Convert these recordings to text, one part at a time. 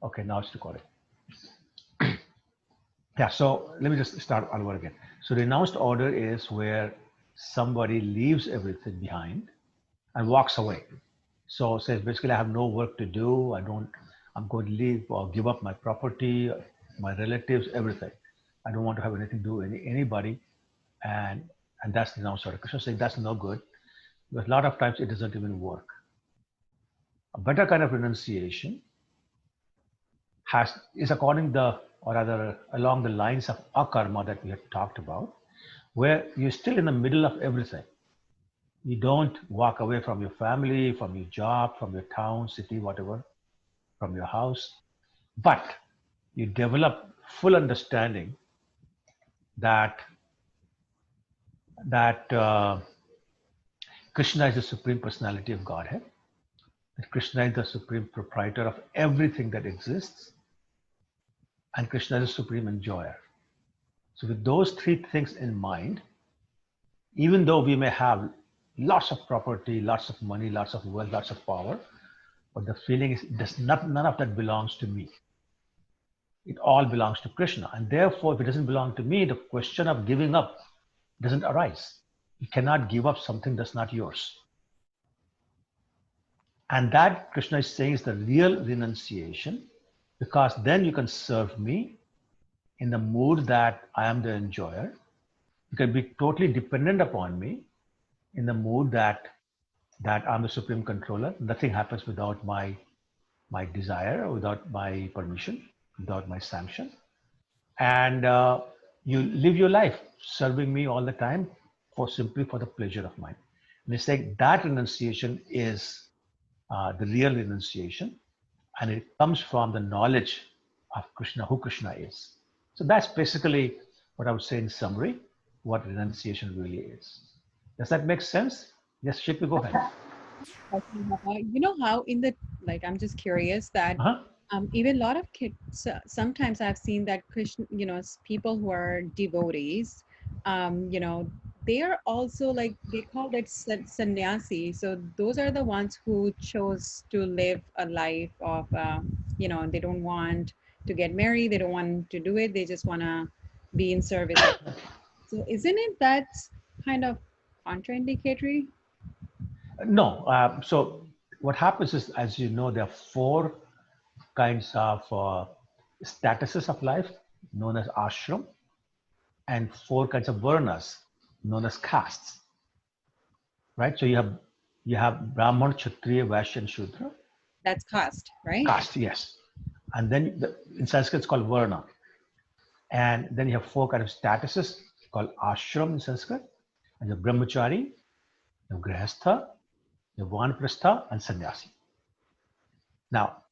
Okay, now it's recording. Yeah, so let me just start all over again. So renounced order is where somebody leaves everything behind and walks away. So says basically I have no work to do. I'm going to leave or give up my property, my relatives, everything. I don't want to have anything to do with anybody. And and that's renounced order. Krishna saying that's no good because a lot of times it doesn't even work. A better kind of renunciation is according the or rather along the lines of akarma that we had talked about, where you're still in the middle of everything. You don't walk away from your family, from your job, from your town, city, whatever, from your house, but you develop full understanding that that Krishna is the supreme personality of Godhead, that Krishna is the supreme proprietor of everything that exists, and Krishna is the supreme enjoyer. So with those three things in mind, even though we may have lots of property, lots of money, lots of wealth, lots of power, but the feeling is none of that belongs to me. It all belongs to Krishna. And therefore, if it doesn't belong to me, the question of giving up doesn't arise. You cannot give up something that's not yours. And that Krishna is saying is the real renunciation, because then you can serve me in the mood that I am the enjoyer. You can be totally dependent upon me in the mood that I'm the supreme controller. Nothing happens without my desire, without my permission, without my sanction. And you live your life serving me all the time for simply for the pleasure of mine. And it's like that renunciation is the real renunciation, and it comes from the knowledge of Krishna, who Krishna is. So that's basically what I would say in summary, what renunciation really is. Does that make sense? Yes, Shipi, go ahead. You know how in the like I'm just curious that Uh-huh. even a lot of kids sometimes I've seen that Christian, people who are devotees, you know, they are also like they call it sannyasi. So those are the ones who chose to live a life of, they don't want to get married, they don't want to do it, they just want to be in service of. So isn't it that's kind of contraindicatory? No. So what happens is, as you know, there are four kinds of statuses of life known as ashram, and four kinds of varnas known as castes. Right? So you have Brahman, Kshatriya, Vaishya, and Shudra. That's caste, right? Caste, yes. And then in Sanskrit it's called varna. And then you have four kinds of statuses called ashram in Sanskrit. And you have brahmachari, you have grihastha, you have vanaprastha, and sannyasi. Now,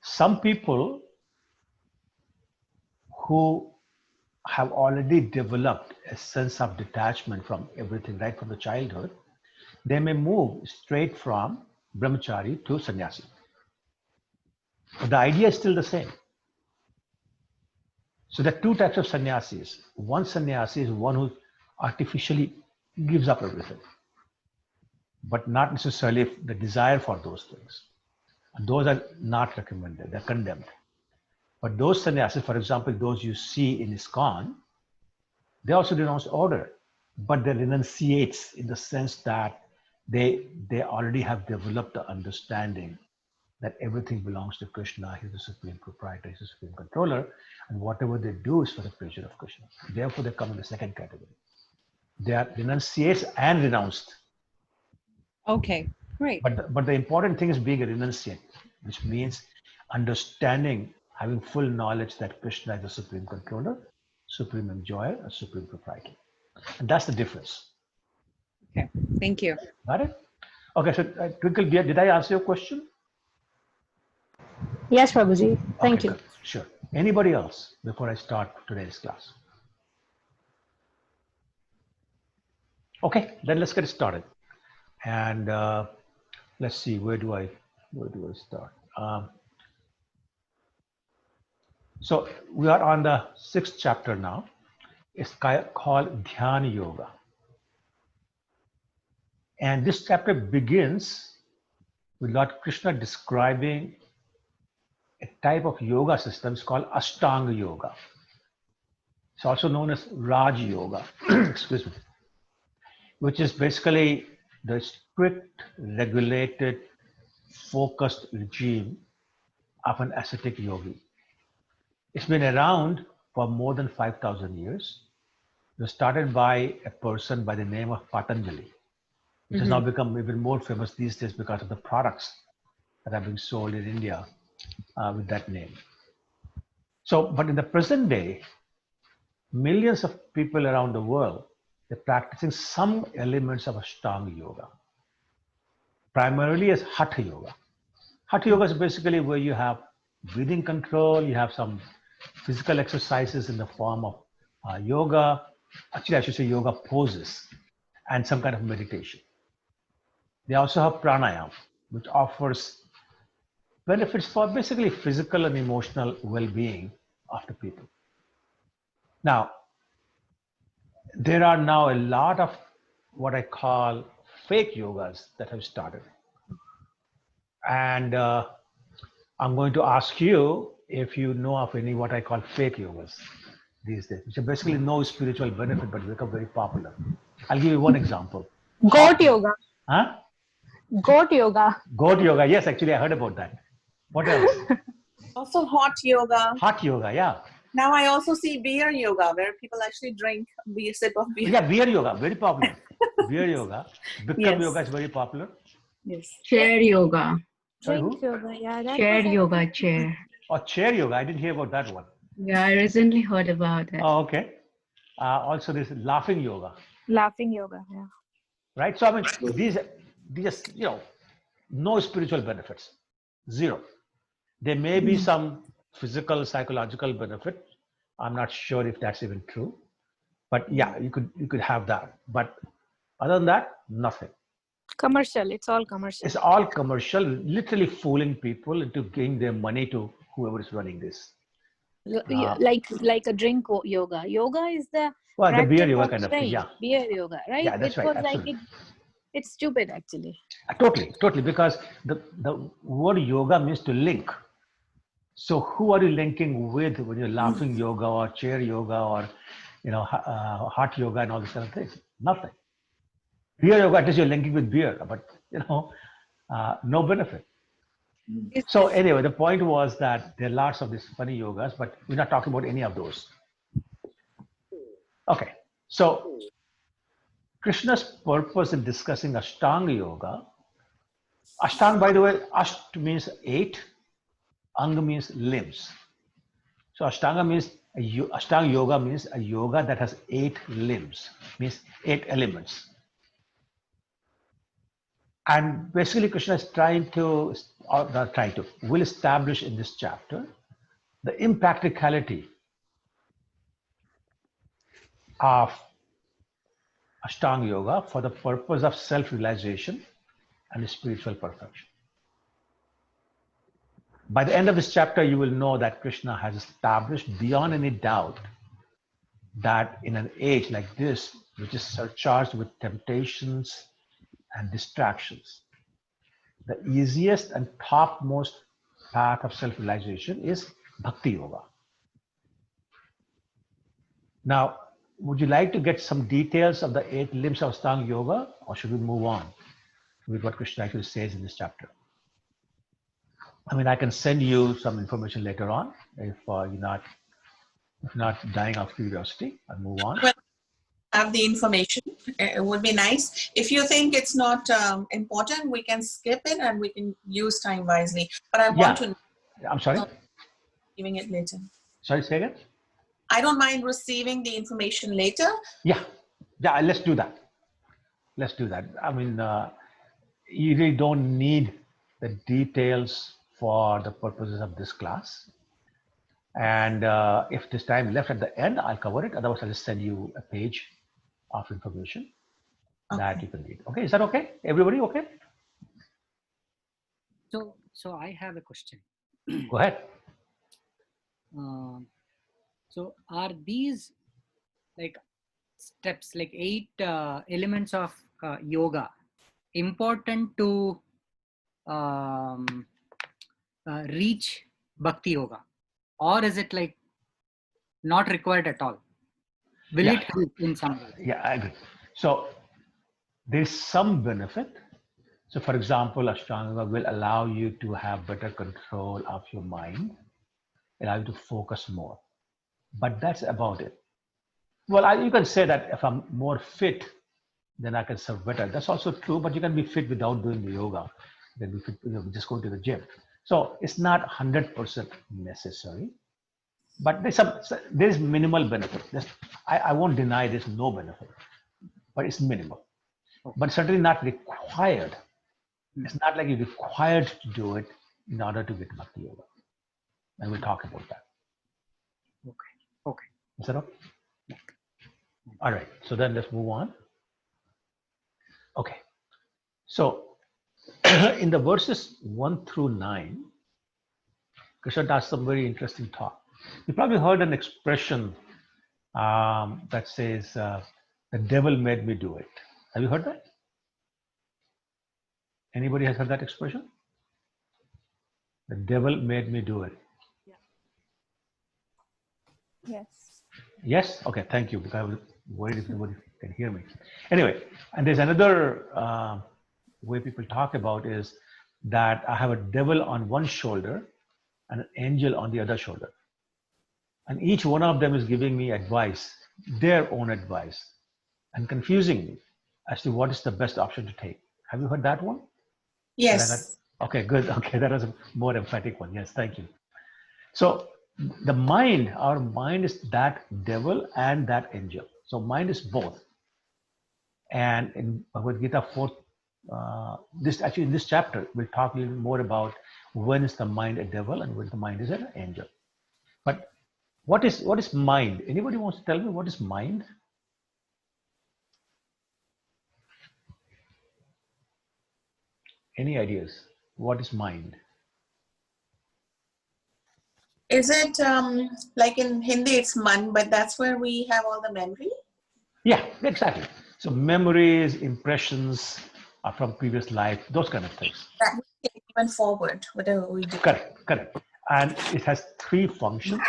some people who have already developed a sense of detachment from everything right from the childhood, they may move straight from brahmachari to sannyasi. But the idea is still the same. So there are two types of sannyasis. One sannyasi is one who artificially gives up everything, but not necessarily the desire for those things. And those are not recommended, they're condemned. But those sannyasis, for example, those you see in ISKCON, they also denounce order, but they renunciates in the sense that they already have developed the understanding that everything belongs to Krishna. He's the supreme proprietor, he's the supreme controller, and whatever they do is for the pleasure of Krishna. Therefore, they come in the second category. They are renunciates and renounced. Okay, great. But the important thing is being a renunciant, which means understanding, having full knowledge that Krishna is the supreme controller, supreme enjoyer, and supreme proprietor. And that's the difference. Okay, thank you. Got it? Okay, so Twinkle, did I answer your question? Yes, Prabhuji. Okay, Thank you. good. Sure. Anybody else before I start today's class? Okay, then let's get started. And let's see, where do I start? So we are on the 6th chapter now. It's called Dhyana Yoga. And this chapter begins with Lord Krishna describing a type of yoga system is called Ashtanga Yoga. It's also known as Raj Yoga, excuse me, which is basically the strict, regulated, focused regime of an ascetic yogi. It's been around for more than 5,000 years. It was started by a person by the name of Patanjali, which has now become even more famous these days because of the products that are being sold in India with that name. So, but in the present day, millions of people around the world, they're practicing some elements of Ashtanga Yoga, primarily as Hatha Yoga. Hatha Yoga is basically where you have breathing control, you have some physical exercises in the form of yoga, actually I should say yoga poses, and some kind of meditation. They also have pranayama, which offers benefits for basically physical and emotional well-being of the people. Now, there are now a lot of what I call fake yogas that have started. And I'm going to ask you if you know of any what I call fake yogas these days, which are basically no spiritual benefit but become very popular. I'll give you one example. Goat yoga. Huh? Goat yoga. Goat yoga. Yes, actually, I heard about that. What else? Also hot yoga. Hot yoga, yeah. Now I also see beer yoga where people actually drink a sip of beer. Yeah, beer yoga, very popular. Beer yoga. Bikram Yes. yoga is very popular. Yes. Chair yoga. Sorry, Drink who? yoga. Yeah, that Chair was yoga, chair. Oh, chair yoga. I didn't hear about that one. Yeah, I recently heard about it. Oh, okay. Also, this laughing yoga, laughing yoga. Yeah. right? So, I mean, these are, no spiritual benefits, zero. There may be some physical, psychological benefit. I'm not sure if that's even true, but yeah, you could have that. But other than that, nothing. Commercial. It's all commercial. It's all commercial, literally fooling people into giving their money to whoever is running this. Like a drink yoga. Yoga is the Well, the beer practice yoga of kind of thing, strength. yeah. Beer yoga, right? Yeah, that's it right, was like absolutely. it's stupid actually. Totally, because the word yoga means to link. So who are you linking with when you're laughing yoga or chair yoga or hot yoga and all these kind of things? Nothing. Beer yoga, at least you're linking with beer, but no benefit. So anyway, the point was that there are lots of these funny yogas, but we're not talking about any of those. Okay, so Krishna's purpose in discussing Ashtanga Yoga. Ashtanga, by the way, Asht means 8, Anga means limbs. So Ashtanga Yoga means a yoga that has 8 limbs, means 8 elements. And basically Krishna is will establish in this chapter the impracticality of Ashtanga Yoga for the purpose of self-realization and spiritual perfection. By the end of this chapter, you will know that Krishna has established beyond any doubt that in an age like this, which is surcharged with temptations and distractions, the easiest and topmost path of self-realization is Bhakti Yoga. Now, would you like to get some details of the 8 limbs of Ashtanga Yoga, or should we move on with what Krishna actually says in this chapter? I mean, I can send you some information later on if you're not dying of curiosity. I'll move on. Well, have the information. It would be nice. If you think it's not important, we can skip it and we can use time wisely. But I want to. I'm sorry. Giving it later. Sorry, say again. I don't mind receiving the information later. Yeah. Let's do that. I mean, you really don't need the details for the purposes of this class. And if there's time left at the end, I'll cover it. Otherwise, I'll just send you a page of information that you can read. Okay, is that okay? Everybody okay? So I have a question. Go ahead. So are these like steps, like 8 elements of yoga, important to reach bhakti yoga, or is it like not required at all? Will it help in some way? Yeah, I agree. So there's some benefit. So for example, Ashtanga will allow you to have better control of your mind, allow you to focus more. But that's about it. Well, you can say that if I'm more fit, then I can serve better. That's also true, but you can be fit without doing the yoga. You can be fit, just going to the gym. So it's not 100% necessary, but there's minimal benefit. I won't deny there's no benefit, but it's minimal. But certainly not required. It's not like you're required to do it in order to get bhakti yoga. And we'll talk about that. Okay. Is that okay? All right. So then let's move on. Okay. So in the verses 1 through 9, Krishna does some very interesting talk. You probably heard an expression that says, the devil made me do it. Have you heard that? Anybody has heard that expression? The devil made me do it. Yes. Yes? Okay, thank you, because I was worried if nobody can hear me. Anyway, and there's another way people talk about is that I have a devil on one shoulder and an angel on the other shoulder. And each one of them is giving me advice, their own advice, and confusing me as to what is the best option to take. Have you heard that one? Yes. Okay, good. Okay, that was a more emphatic one. Yes, thank you. So the mind, our mind is that devil and that angel. So mind is both. And in Bhagavad Gita 4th, in this chapter, we'll talk a little more about when is the mind a devil and when the mind is an angel. But what is mind? Anybody wants to tell me what is mind? Any ideas? What is mind? Is it like in Hindi it's man, but that's where we have all the memory? Yeah, exactly. So memories, impressions from previous life, those kind of things. That we take even forward, whatever we do. Correct. And it has three functions.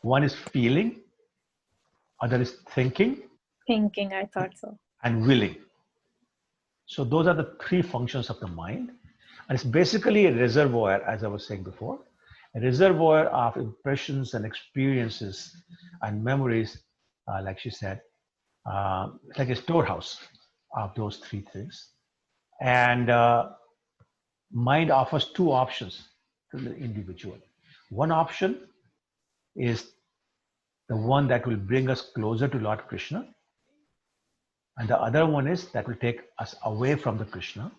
One is feeling, other is thinking. Thinking, I thought so. And willing. So those are the three functions of the mind. And it's basically a reservoir, as I was saying before, a reservoir of impressions and experiences and memories, like she said, like a storehouse of those three things. And mind offers two options to the individual. One option is the one that will bring us closer to Lord Krishna. And the other one is that will take us away from the Krishna.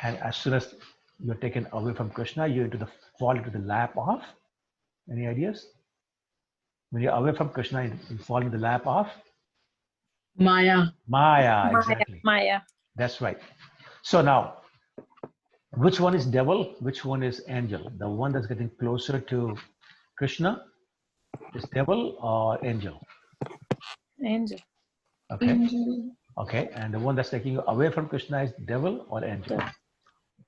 And as soon as you're taken away from Krishna, you fall into the lap of, any ideas? When you're away from Krishna, you fall into the lap of? Maya. Maya, exactly. Maya. That's right. So now, which one is devil? Which one is angel? The one that's getting closer to Krishna is devil or angel? Angel. Okay. Angel. Okay. And the one that's taking you away from Krishna is devil or angel?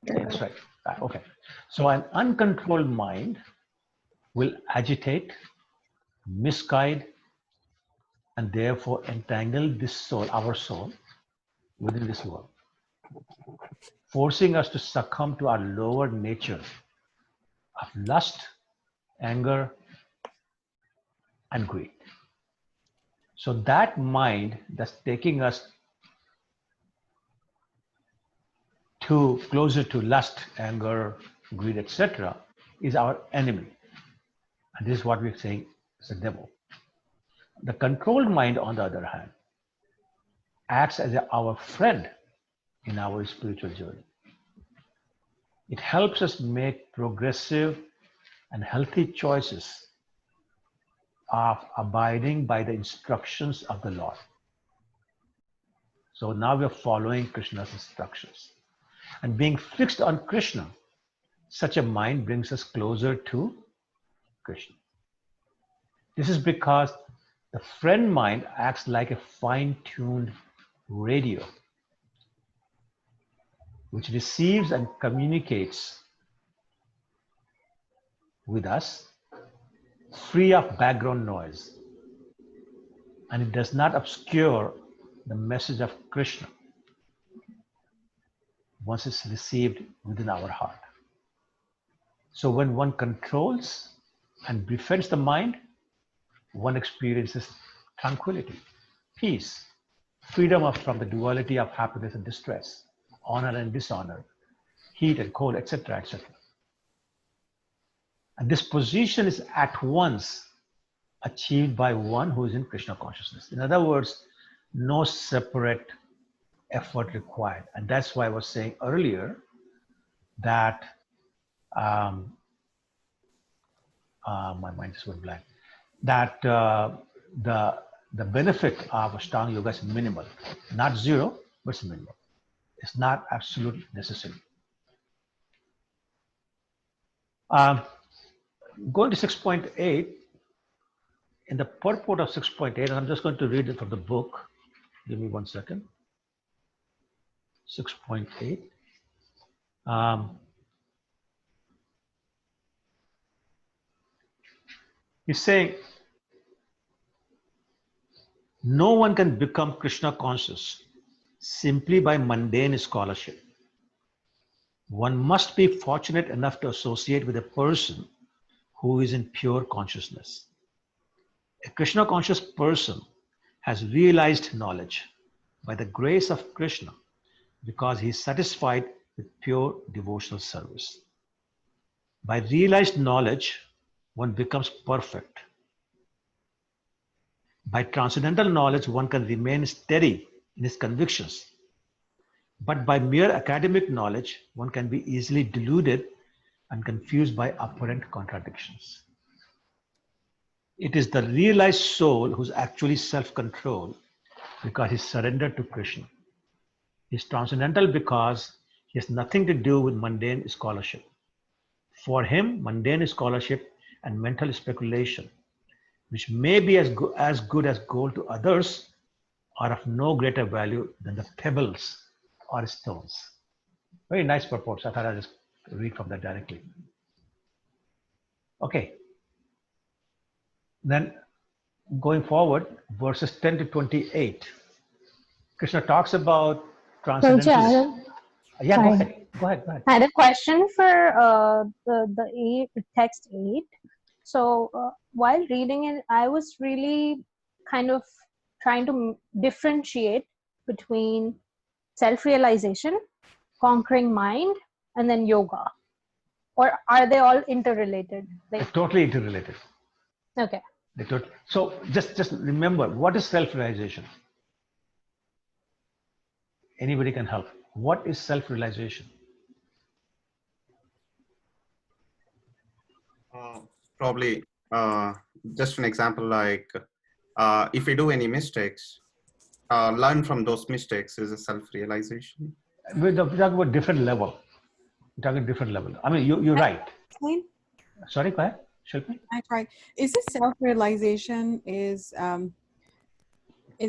That's right. Okay. So an uncontrolled mind will agitate, misguide, and therefore entangle this soul, our soul, within this world, forcing us to succumb to our lower nature of lust, anger, and greed. So that mind that's taking us to closer to lust, anger, greed, etc., is our enemy. And this is what we're saying is the devil. The controlled mind, on the other hand, acts as our friend in our spiritual journey. It helps us make progressive and healthy choices of abiding by the instructions of the Lord. So now we're following Krishna's instructions. And being fixed on Krishna, such a mind brings us closer to Krishna. This is because the friend mind acts like a fine-tuned radio, which receives and communicates with us, free of background noise, and it does not obscure the message of Krishna once it's received within our heart. So when one controls and befriends the mind, one experiences tranquility, peace, freedom from the duality of happiness and distress, honor and dishonor, heat and cold, etc., etc. And this position is at once achieved by one who is in Krishna consciousness. In other words, no separate effort required. And that's why I was saying earlier that my mind just went blank. That the benefit of Ashtanga Yoga is minimal, not zero, but it's minimal. It's not absolutely necessary. Going to 6.8, in the purport of 6.8, I'm just going to read it from the book. Give me 1 second. 6.8. He's saying, no one can become Krishna conscious simply by mundane scholarship. One must be fortunate enough to associate with a person who is in pure consciousness. A Krishna conscious person has realized knowledge by the grace of Krishna because he is satisfied with pure devotional service. By realized knowledge, one becomes perfect. By transcendental knowledge, one can remain steady in his convictions. But by mere academic knowledge, one can be easily deluded and confused by apparent contradictions. It is the realized soul who's actually self-controlled because he's surrendered to Krishna. He's transcendental because he has nothing to do with mundane scholarship. For him, mundane scholarship and mental speculation, which may be as good as gold to others, are of no greater value than the pebbles or stones. Very nice purport. I thought I'd just read from that directly. Okay. Then going forward, verses 10 to 28. Krishna talks about transcendental. Yeah, go ahead. Go ahead. I had a question for the text 8. So while reading it, I was really kind of trying to differentiate between self-realization, conquering mind, and then yoga. Or are they all interrelated? They're totally interrelated. Okay. So just remember, what is self-realization? Anybody can help. What is self-realization? Probably just an example, like if we do any mistakes, learn from those mistakes is a self-realization. We're talking about different level. We're talking different level. I mean, you're right. Sorry, go ahead. Shilpi? I tried. Is this self-realization is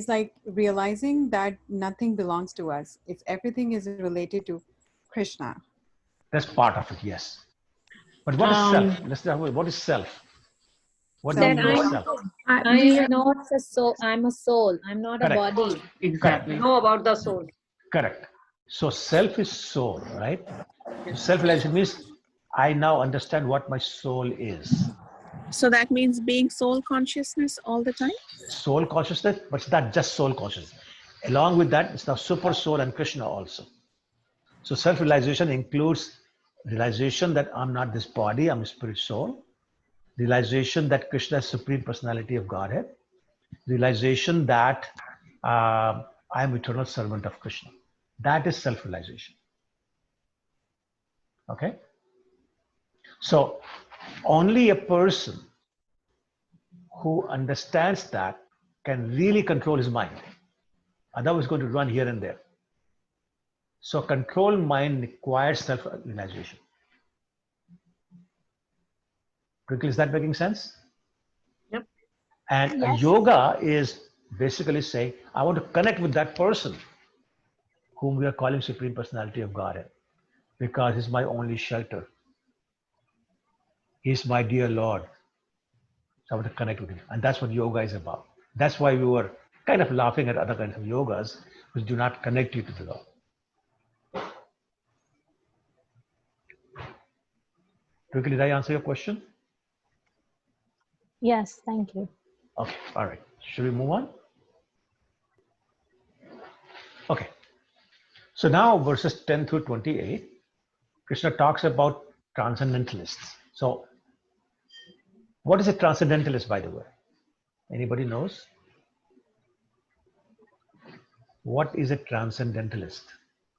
like realizing that nothing belongs to us. If everything is related to Krishna. That's part of it, yes. But what is self? Let's talk about what is self. What do you mean by self? I am not a soul. I'm a soul. I'm not Correct. a body. Exactly. Know about the soul. Correct. So self is soul, right? Self-realization means I now understand what my soul is. So that means being soul consciousness all the time? Soul consciousness, but it's not just soul consciousness. Along with that, it's now super soul and Krishna also. So self-realization includes realization that I'm not this body, I'm a spirit soul. Realization that Krishna is Supreme Personality of Godhead. Realization that I am eternal servant of Krishna. That is self-realization. Okay? So only a person who understands that can really control his mind. Otherwise, going to run here and there. So controlled mind requires self-realization. Quickly, is that making sense? Yep. And Yes. yoga is basically saying, I want to connect with that person whom we are calling Supreme Personality of Godhead, because he's my only shelter. He's my dear Lord. So I want to connect with him. And that's what yoga is about. That's why we were kind of laughing at other kinds of yogas which do not connect you to the Lord. Quickly, did I answer your question? Yes, thank you. Okay, all right. Should we move on? Okay. So now verses 10 through 28, Krishna talks about transcendentalists. So what is a transcendentalist, by the way? Anybody knows? What is a transcendentalist?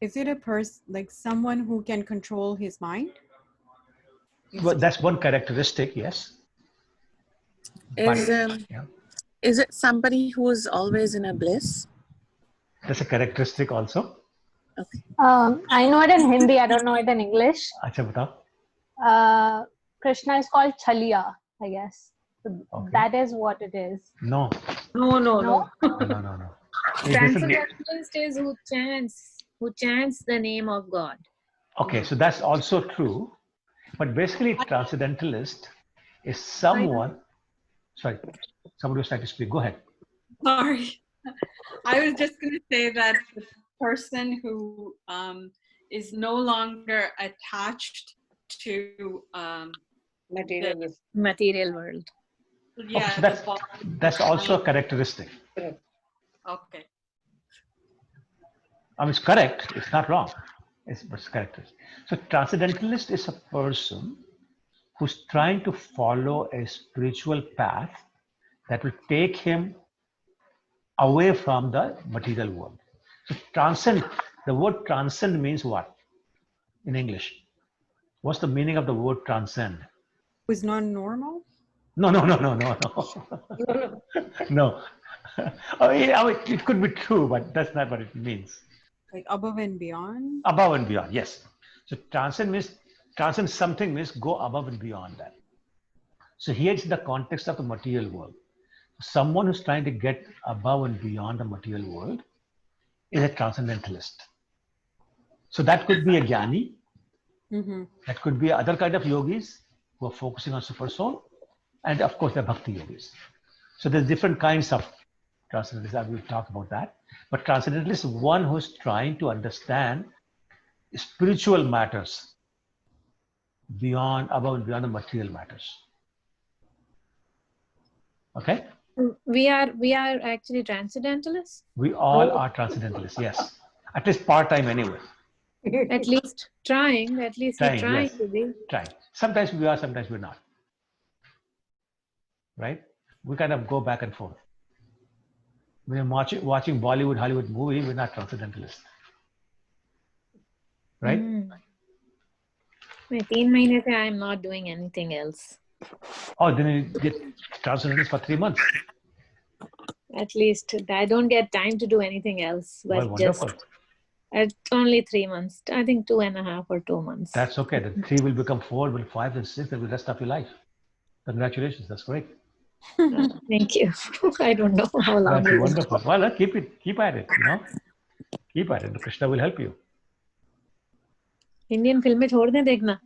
Is it a person, like someone who can control his mind? Well, that's one characteristic, yes. But, yeah, Is it somebody who is always in a bliss? that's a characteristic also. Okay. I know it in Hindi. I don't know it in English. Acha batao. Krishna is called Chaliya, I guess. So Okay. that is what it is. No, No. no. It doesn't mean- Transcendentalist is who chants the name of God. Okay, so that's also true. But basically, transcendentalist is someone. Sorry, somebody was trying to speak. Go ahead. Sorry. I was just going to say that the person who is no longer attached to Material world. yeah, Okay, so the body. that's also a characteristic. Okay. I mean, it's correct. It's not wrong. It's characteristic. So transcendentalist is a person who's trying to follow a spiritual path that will take him away from the material world. So transcend, the word transcend means what in English? What's the meaning of the word transcend? Was non-normal? No. No. I mean, it could be true, but that's not what it means. Like above and beyond? Above and beyond, yes. So transcend something means go above and beyond that. So here it's in the context of the material world. Someone who's trying to get above and beyond the material world is a transcendentalist. So that could be a jnani. Mm-hmm. That could be other kind of yogis who are focusing on super soul. And of course, the bhakti yogis. So there's different kinds of transcendentalists. I will talk about that. But transcendentalist is one who's trying to understand spiritual matters above and beyond the material matters. Okay? We are actually transcendentalists. We all are transcendentalists, yes. At least part-time anyway. At least trying. At least we're trying Yes. to be. Trying. Sometimes we are, sometimes we're not. Right? We kind of go back and forth. When you're watching Bollywood, Hollywood movie, we're not transcendentalists. Right? मैं 3 महीने से I am not doing anything else. Oh, then you get transcendentalist for 3 months. At least I don't get time to do anything else. But Well, wonderful. just at only 3 months. I think 2.5 or 2 months. That's okay. The 3 will become 4, will 5 and 6, and the rest of your life. Congratulations. That's great. Thank you. I don't know how long. That's wonderful. Well, keep at it, you know. Keep at it. Krishna will help you. Indian film में छोड़ दें देखना.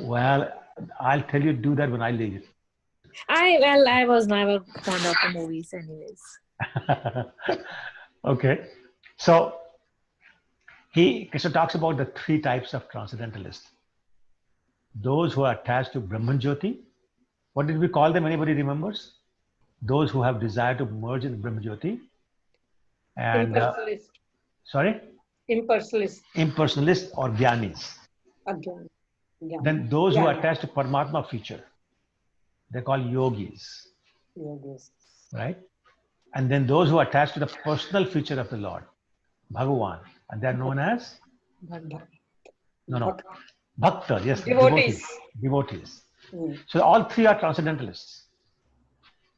Well, I'll tell you to do that when I leave. I was never fond of the movies anyways. Okay. So Krishna talks about the 3 types of transcendentalists. Those who are attached to Brahman Jyoti. What did we call them? Anybody remembers? Those who have desire to merge in Brahman Jyoti. And sorry? Impersonalist or jnanis. Again. Yeah. Then those who are attached to Paramatma feature, they're called yogis. Right? And then those who are attached to the personal feature of the Lord, Bhagavan, and they're known as? No. Bhakta, yes. Devotees. So all 3 are transcendentalists.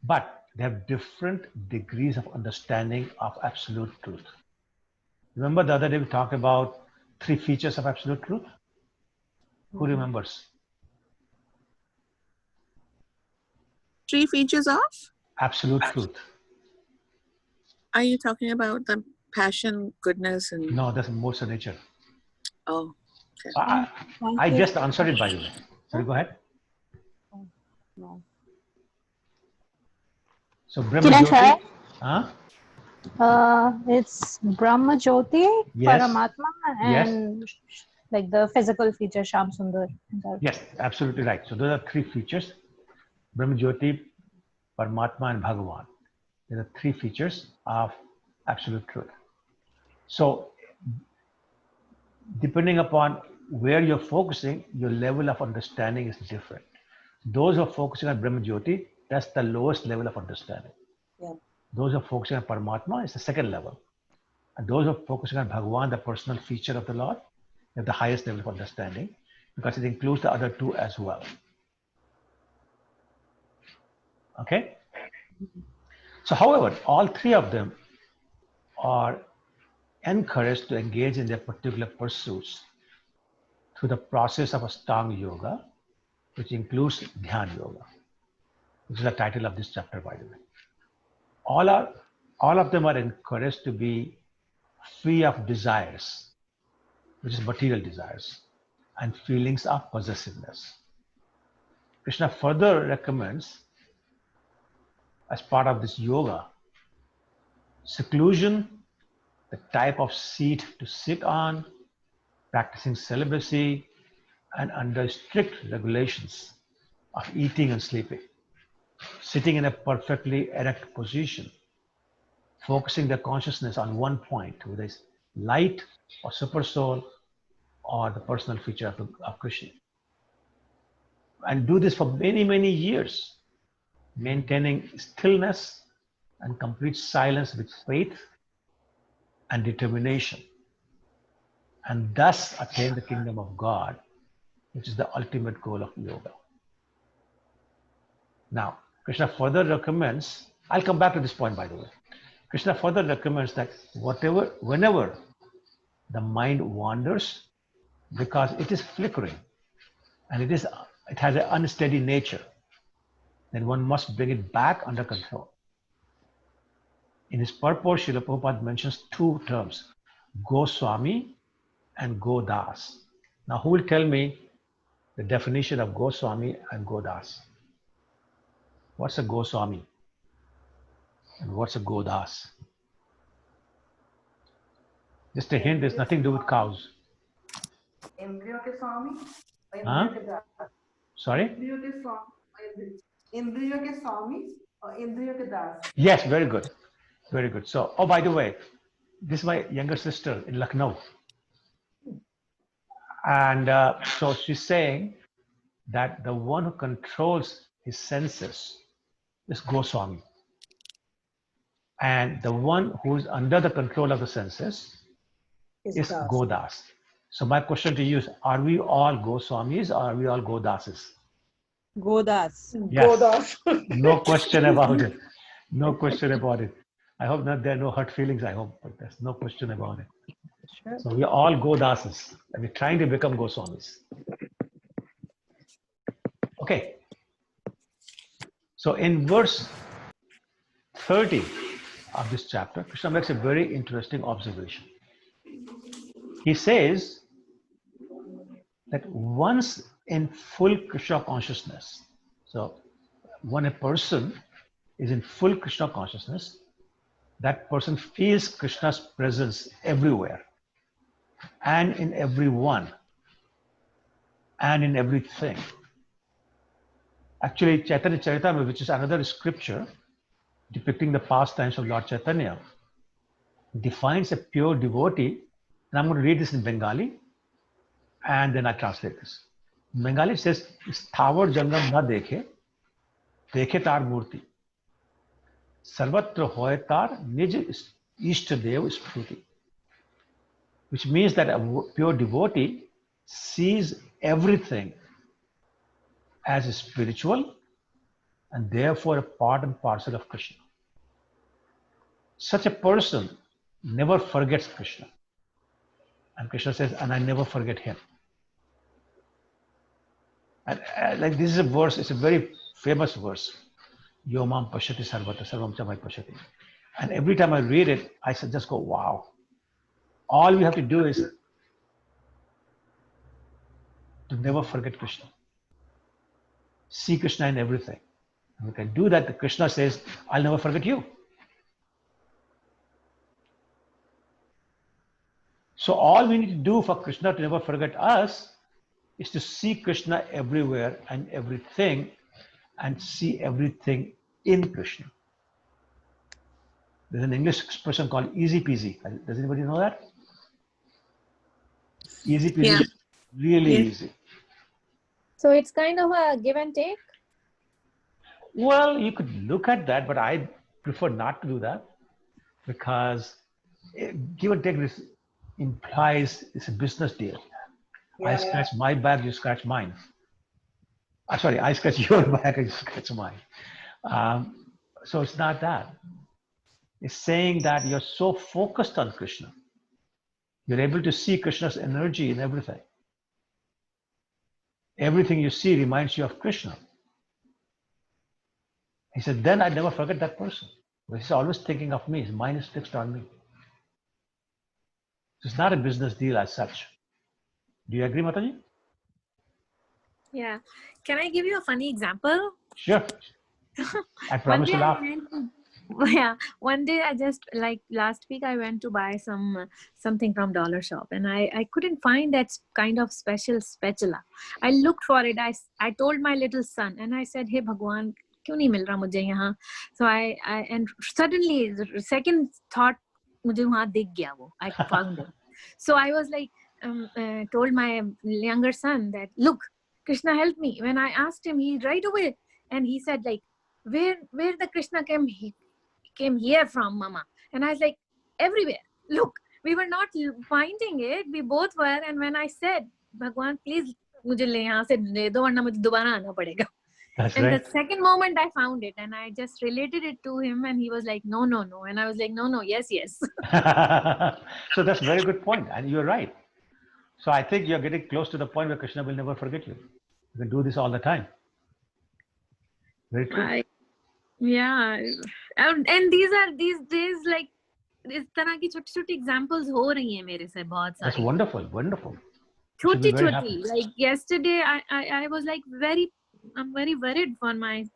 But they have different degrees of understanding of absolute truth. Remember the other day we talked about 3 features of absolute truth? Who remembers? 3 features of? Absolute truth. Are you talking about the passion, goodness, and? No, that's modes of nature. Oh. Okay. I just answered it, by the way. Sorry, go ahead. No. So Can I Brahma try? Jyoti, huh? It's Brahma Jyoti, Yes, Paramatma, yes, and like the physical feature Sham Sundar. yes, absolutely right. So those are three features: Brahma Jyoti, Paramatma, and Bhagavan. There are three features of absolute truth. So depending upon where you're focusing, your level of understanding is different. Those who are focusing on Brahma Jyoti, that's the lowest level of understanding. Yeah. Those who are focusing on Paramatma is the second level. And those who are focusing on Bhagavan, the personal feature of the Lord, they have the highest level of understanding because it includes the other two as well. Okay? So, however, all three of them are encouraged to engage in their particular pursuits through the process of Ashtanga Yoga, which includes Dhyan Yoga, which is the title of this chapter, by the way. All of them are encouraged to be free of desires, which is material desires, and feelings of possessiveness. Krishna further recommends, as part of this yoga, seclusion, the type of seat to sit on, practicing celibacy, and under strict regulations of eating and sleeping, sitting in a perfectly erect position, focusing the consciousness on one point, whether it's light or super soul or the personal feature of Krishna. And do this for many, many years, maintaining stillness and complete silence with faith and determination, and thus attain the kingdom of God, which is the ultimate goal of yoga. Now, Krishna further recommends, I'll come back to this point, by the way. Krishna further recommends that whenever the mind wanders, because it is flickering and it has an unsteady nature, then one must bring it back under control. In his purport, Srila Prabhupada mentions two terms, Goswami and Godas. Now, who will tell me the definition of Goswami and Godas? What's a Goswami and what's a Godas? Just a hint, there's nothing to do with cows. Huh? Sorry? Yes, very good. Very good. So, oh, by the way, this is my younger sister in Lucknow. And so she's saying that the one who controls his senses is Goswami. And the one who is under the control of the senses is Godas. So my question to you is, are we all Goswamis or are we all Godases? Godas. Yes. Godas. No question about it. No question about it. I hope that there are no hurt feelings, I hope, but there's no question about it. Sure. So we are all Godases and we're trying to become Goswamis. Okay. So in verse 30 of this chapter, Krishna makes a very interesting observation. He says that once in full Krishna consciousness, so when a person is in full Krishna consciousness, that person feels Krishna's presence everywhere and in everyone and in everything. Actually, Chaitanya Charitamrita, which is another scripture depicting the pastimes of Lord Chaitanya, defines a pure devotee, and I'm going to read this in Bengali, and then I translate this. In Bengali it says, Sthawar Jangam na dekhe, dekhe tar murti. Sarvatra hoy tar nij ishtadev spruti. Which means that a pure devotee sees everything as spiritual and therefore a part and parcel of Krishna. Such a person never forgets Krishna. And Krishna says, and I never forget him. And like this is a verse, it's a very famous verse. Yomam Pashati Sarvata Sarvam Chamai Pashati. And every time I read it, I just go, wow. All we have to do is to never forget Krishna. see Krishna in everything. And we can do that. The Krishna says, I'll never forget you. So all we need to do for Krishna to never forget us is to see Krishna everywhere and everything, and see everything in Krishna. There's an English expression called easy peasy. Does anybody know that? Easy peasy Yeah. is really Yeah. easy. So it's kind of a give and take. Well, you could look at that, but I prefer not to do that, because give and take implies it's a business deal. I scratch my back, you scratch mine. Sorry, I scratch your back, you scratch mine. So it's not that. It's saying that you're so focused on Krishna. You're able to see Krishna's energy in everything. Everything you see reminds you of Krishna. He said, then I never forget that person. He's always thinking of me. His mind is fixed on me. It's not a business deal as such. Do you agree, Mataji? Yeah. Can I give you a funny example? Sure. I promise to laugh. Yeah, one day I just, like last week, I went to buy something from dollar shop, and I couldn't find that kind of special spatula. I looked for it. I told my little son, and I said, hey Bhagwan, क्यों नहीं मिल रहा मुझे यहाँ? So I and suddenly the second thought, मुझे वहाँ दिख गया वो. I found it. So I was like, told my younger son that, look, Krishna helped me. When I asked him, he right away, and he said like, where the Krishna came here from, Mama? And I was like, everywhere. Look, we were not finding it. We both were. And when I said, Bhagwan, please, मुझे ले यहाँ से ले दो वरना मुझे दोबारा आना पड़ेगा. That's And right. the second moment I found it, and I just related it to him, and he was like, no. And I was like, no, yes. So that's a very good point, and you're right. So I think you're getting close to the point where Krishna will never forget you. You can do this all the time. Very true. Yeah. And these days, like, इस तरह की छोटी-छोटी examples हो रही हैं मेरे से बहुत That's सारी. wonderful. You should be very happy. छोटी-छोटी. Like yesterday, I was like I'm very worried for my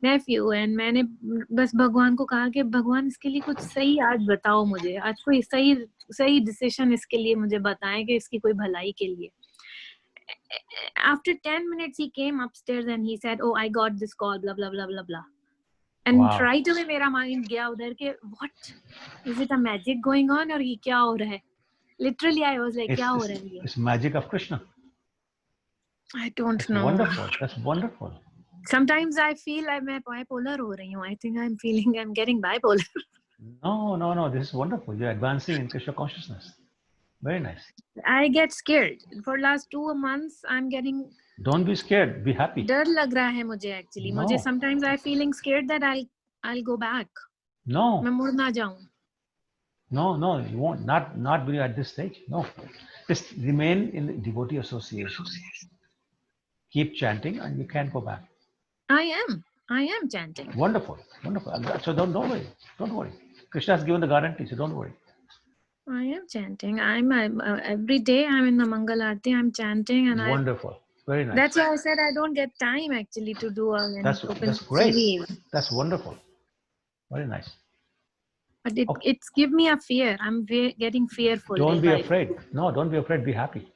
nephew, and मैंने बस भगवान को कहा कि भगवान इसके लिए कुछ सही आज बताओ मुझे. आज कोई सही decision इसके लिए मुझे बताएं कि इसकी कोई भलाई के लिए. After 10 minutes, he came upstairs and he said, oh, I got this call, blah, blah, blah, blah, blah. And Wow. right away, मेरा mind गया उधर के, what? Is it a magic going on or ये क्या हो रहा है? Literally, I was like, क्या हो रहा है ये? It's magic of Krishna. I don't That's know. wonderful. That's wonderful. Sometimes I feel I'm bipolar हो रही हूँ. I think I'm getting bipolar. No. This is wonderful. You're advancing in Krishna consciousness. Very nice. I get scared. For last 2 months, I'm getting. Don't be scared. Be happy. डर लग रहा है मुझे actually. No. मुझे sometimes I feeling scared that I'll go back. No. मैं मुड़ ना जाऊँ. No, you won't. Not when you're at this stage. No. Just remain in the devotee association. Keep chanting and you can go back. I am chanting. Wonderful. So don't worry. Krishna has given the guarantee, so don't worry. I am chanting. I'm every day I'm in the Mangal Aarti. I'm chanting, and Wonderful. Very nice. That's why I said I don't get time actually to do all any That's great. That's wonderful. Very nice. But it's give me a fear. I'm getting fearful. Don't be afraid. No, don't be afraid. Be happy.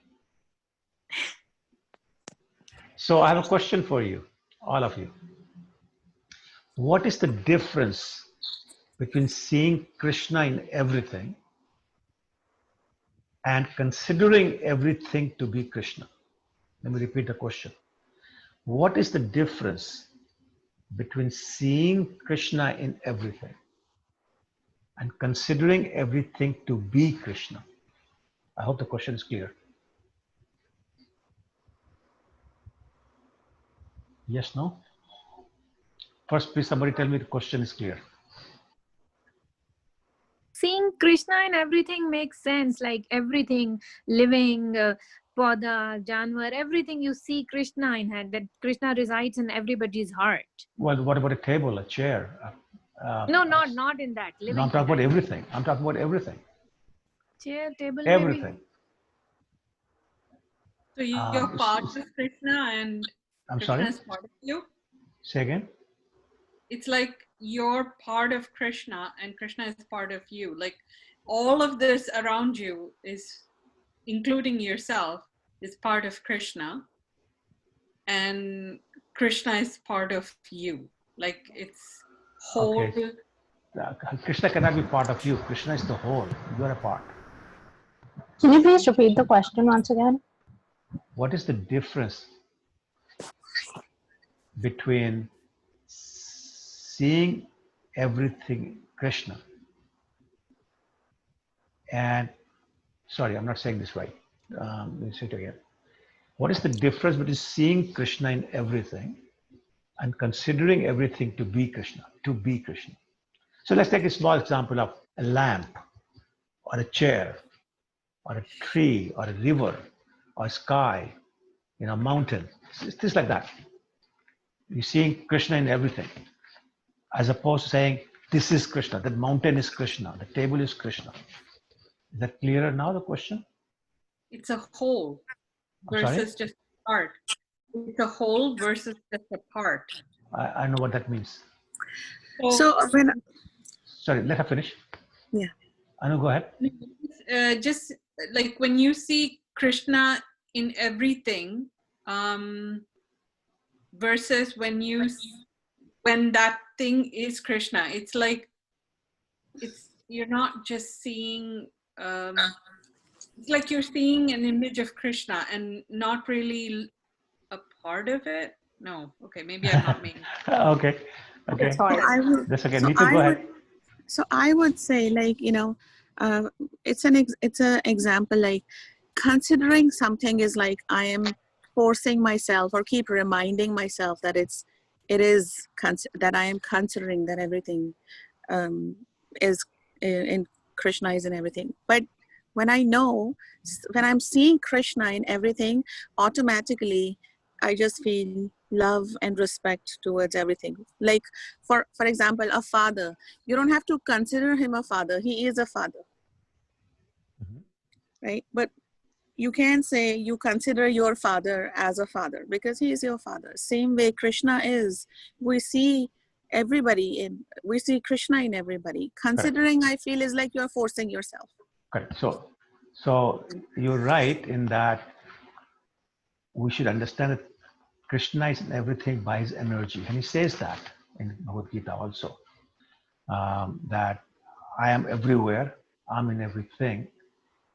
So I have a question for you, all of you. What is the difference between seeing Krishna in everything and considering everything to be Krishna? Let me repeat the question. What is the difference between seeing Krishna in everything and considering everything to be Krishna? I hope the question is clear. Yes, no? First, please somebody tell me the question is clear. Seeing Krishna in everything makes sense. Like everything, living, Pada, Janwar, everything you see Krishna in hand, that Krishna resides in everybody's heart. Well, what about a table, a chair? No, not in that. Living no, I'm talking about everything. I'm talking about everything. Chair, table, everything. So you're part of Krishna and I'm Krishna sorry? is part of you. Say again? It's like you're part of Krishna and Krishna is part of you. Like all of this around you is, including yourself, is part of Krishna. And Krishna is part of you. Like it's whole. Okay. Krishna cannot be part of you. Krishna is the whole. You are a part. Can you please repeat the question once again? What is the difference between seeing everything Krishna and, sorry, I'm not saying this right. Let me say it again. What is the difference between seeing Krishna in everything and considering everything to be Krishna, to be Krishna? So let's take a small example of a lamp or a chair or a tree or a river or sky, mountain, things like that. You're seeing Krishna in everything, as opposed to saying, this is Krishna, that mountain is Krishna, the table is Krishna. Is that clearer now, the question? It's a whole I'm sorry? versus just a part. It's a whole versus just a part. I know what that means. So when Sorry, let her finish. Yeah. Anu, go ahead. Just like when you see Krishna in everything, versus when that thing is Krishna, it's like you're not just seeing. It's like you're seeing an image of Krishna and not really a part of it. No, okay, maybe I'm not making. Okay. It's hard. That's okay. so Neetu, go ahead. So I would say, like, it's an example, like considering something is like I am forcing myself or keep reminding myself that that I am considering that everything is in Krishna is in everything. But when I'm seeing Krishna in everything, automatically I just feel love and respect towards everything. Like, for example, a father, you don't have to consider him a father. He is a father, right? But you can say you consider your father as a father because he is your father. Same way Krishna is. We see we see Krishna in everybody. Considering, I feel, is like you're forcing yourself. Correct. So you're right in that we should understand that Krishna is in everything by his energy. And he says that in Bhagavad Gita also, that I am everywhere, I'm in everything.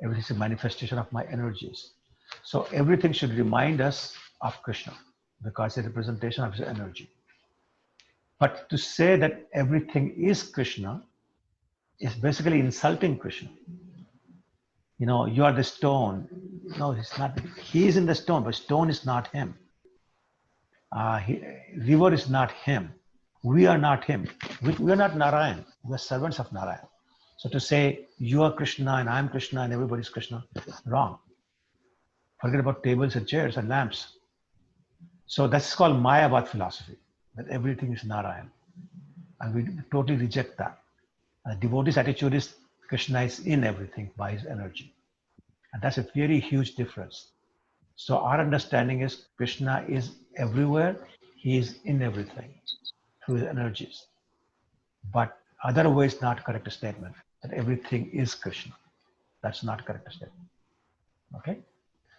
Everything is a manifestation of my energies. So everything should remind us of Krishna because it's a representation of his energy. But to say that everything is Krishna is basically insulting Krishna. You are the stone. No, it's not. He is in the stone, but stone is not him. River is not him. We are not him. We are not Narayan. We are servants of Narayan. So to say you are Krishna and I am Krishna and everybody is Krishna, wrong. Forget about tables and chairs and lamps. So that's called Mayavad philosophy, that everything is Narayan. And we totally reject that. And the devotee's attitude is Krishna is in everything by his energy. And that's a very huge difference. So our understanding is Krishna is everywhere. He is in everything through his energies. But other way is not correct statement, that everything is Krishna. That's not correct statement. Okay?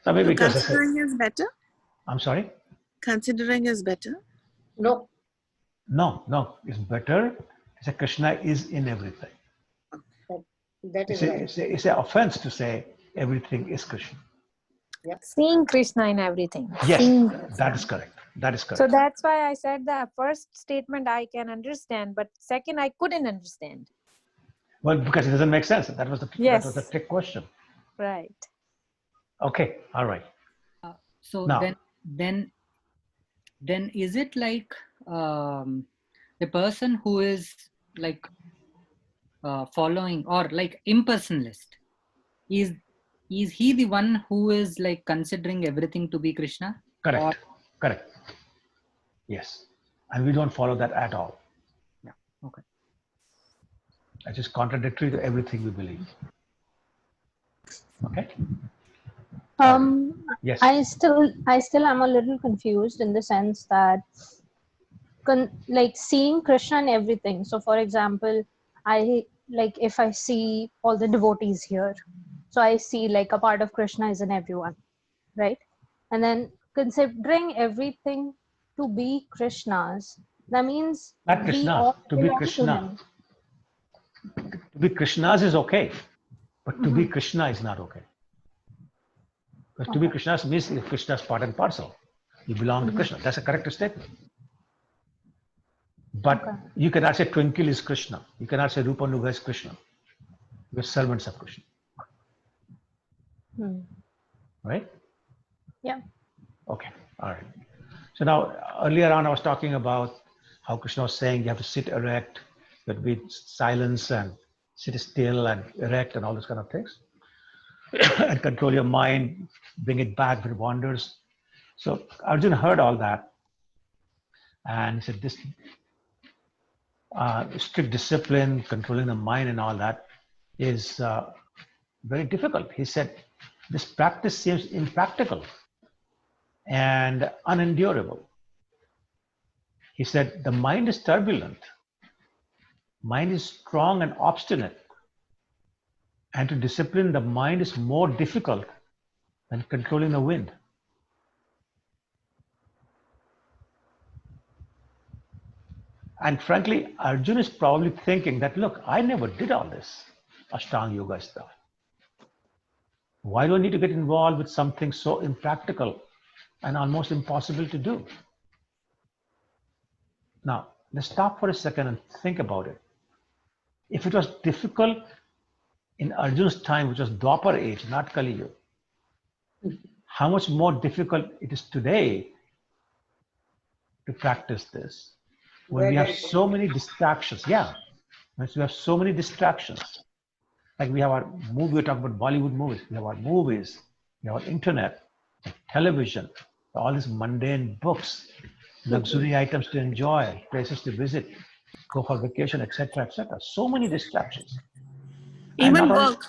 So maybe So considering is better? I'm sorry? Considering is better? No. No, it's better. It's a Krishna is in everything. That is right. It's an offense to say everything is Krishna. Seeing Krishna in everything. Yes, Seeing that is correct. That is correct. So that's why I said the first statement I can understand, but second I couldn't understand. Well, because it doesn't make sense. That was the trick question. Right. Okay, all right. So now, then is it like the person who is like following or like impersonalist, is he the one who is like considering everything to be Krishna? Correct. Correct. Yes. And we don't follow that at all. Yeah. Okay. That is contradictory to everything we believe. Okay. Yes. I still am a little confused in the sense that like seeing Krishna in everything. So for example, I like if I see all the devotees here, so I see like a part of Krishna is in everyone, right? And then considering everything to be Krishna's, that means Not we Krishna. all To be belong to Krishna. him. To be Krishna's is okay, but to be Mhm. Krishna is not okay. Because to be Okay. Krishna's means Krishna's part and parcel. You belong to Mhm. Krishna. That's a correct statement. But Okay. you cannot say Twinkle is Krishna. You cannot say Rupanuga is Krishna. We're servants of Krishna. Hmm. Right? Yeah. Okay. All right. So now, earlier on, I was talking about how Krishna was saying you have to sit erect, you have to be silence and sit still and erect and all those kind of things. And control your mind, bring it back when it wanders. So Arjuna heard all that. And he said, this strict discipline, controlling the mind and all that is very difficult. He said, this practice seems impractical and unendurable. He said, the mind is turbulent. Mind is strong and obstinate. And to discipline the mind is more difficult than controlling the wind. And frankly, Arjuna is probably thinking that, look, I never did all this Ashtanga Yoga stuff. Why do I need to get involved with something so impractical and almost impossible to do? Now, let's stop for a second and think about it. If it was difficult in Arjuna's time, which was Dwapar age, not Kali Yuga, how much more difficult it is today to practice this when we have so many distractions. Yeah, when we have so many distractions. Like we have our movie, we're talking about Bollywood movies, we have our movies, we have our internet, television, all these mundane books, luxury items to enjoy, places to visit, go for vacation, etc., etc. So many distractions. And not Even only, work.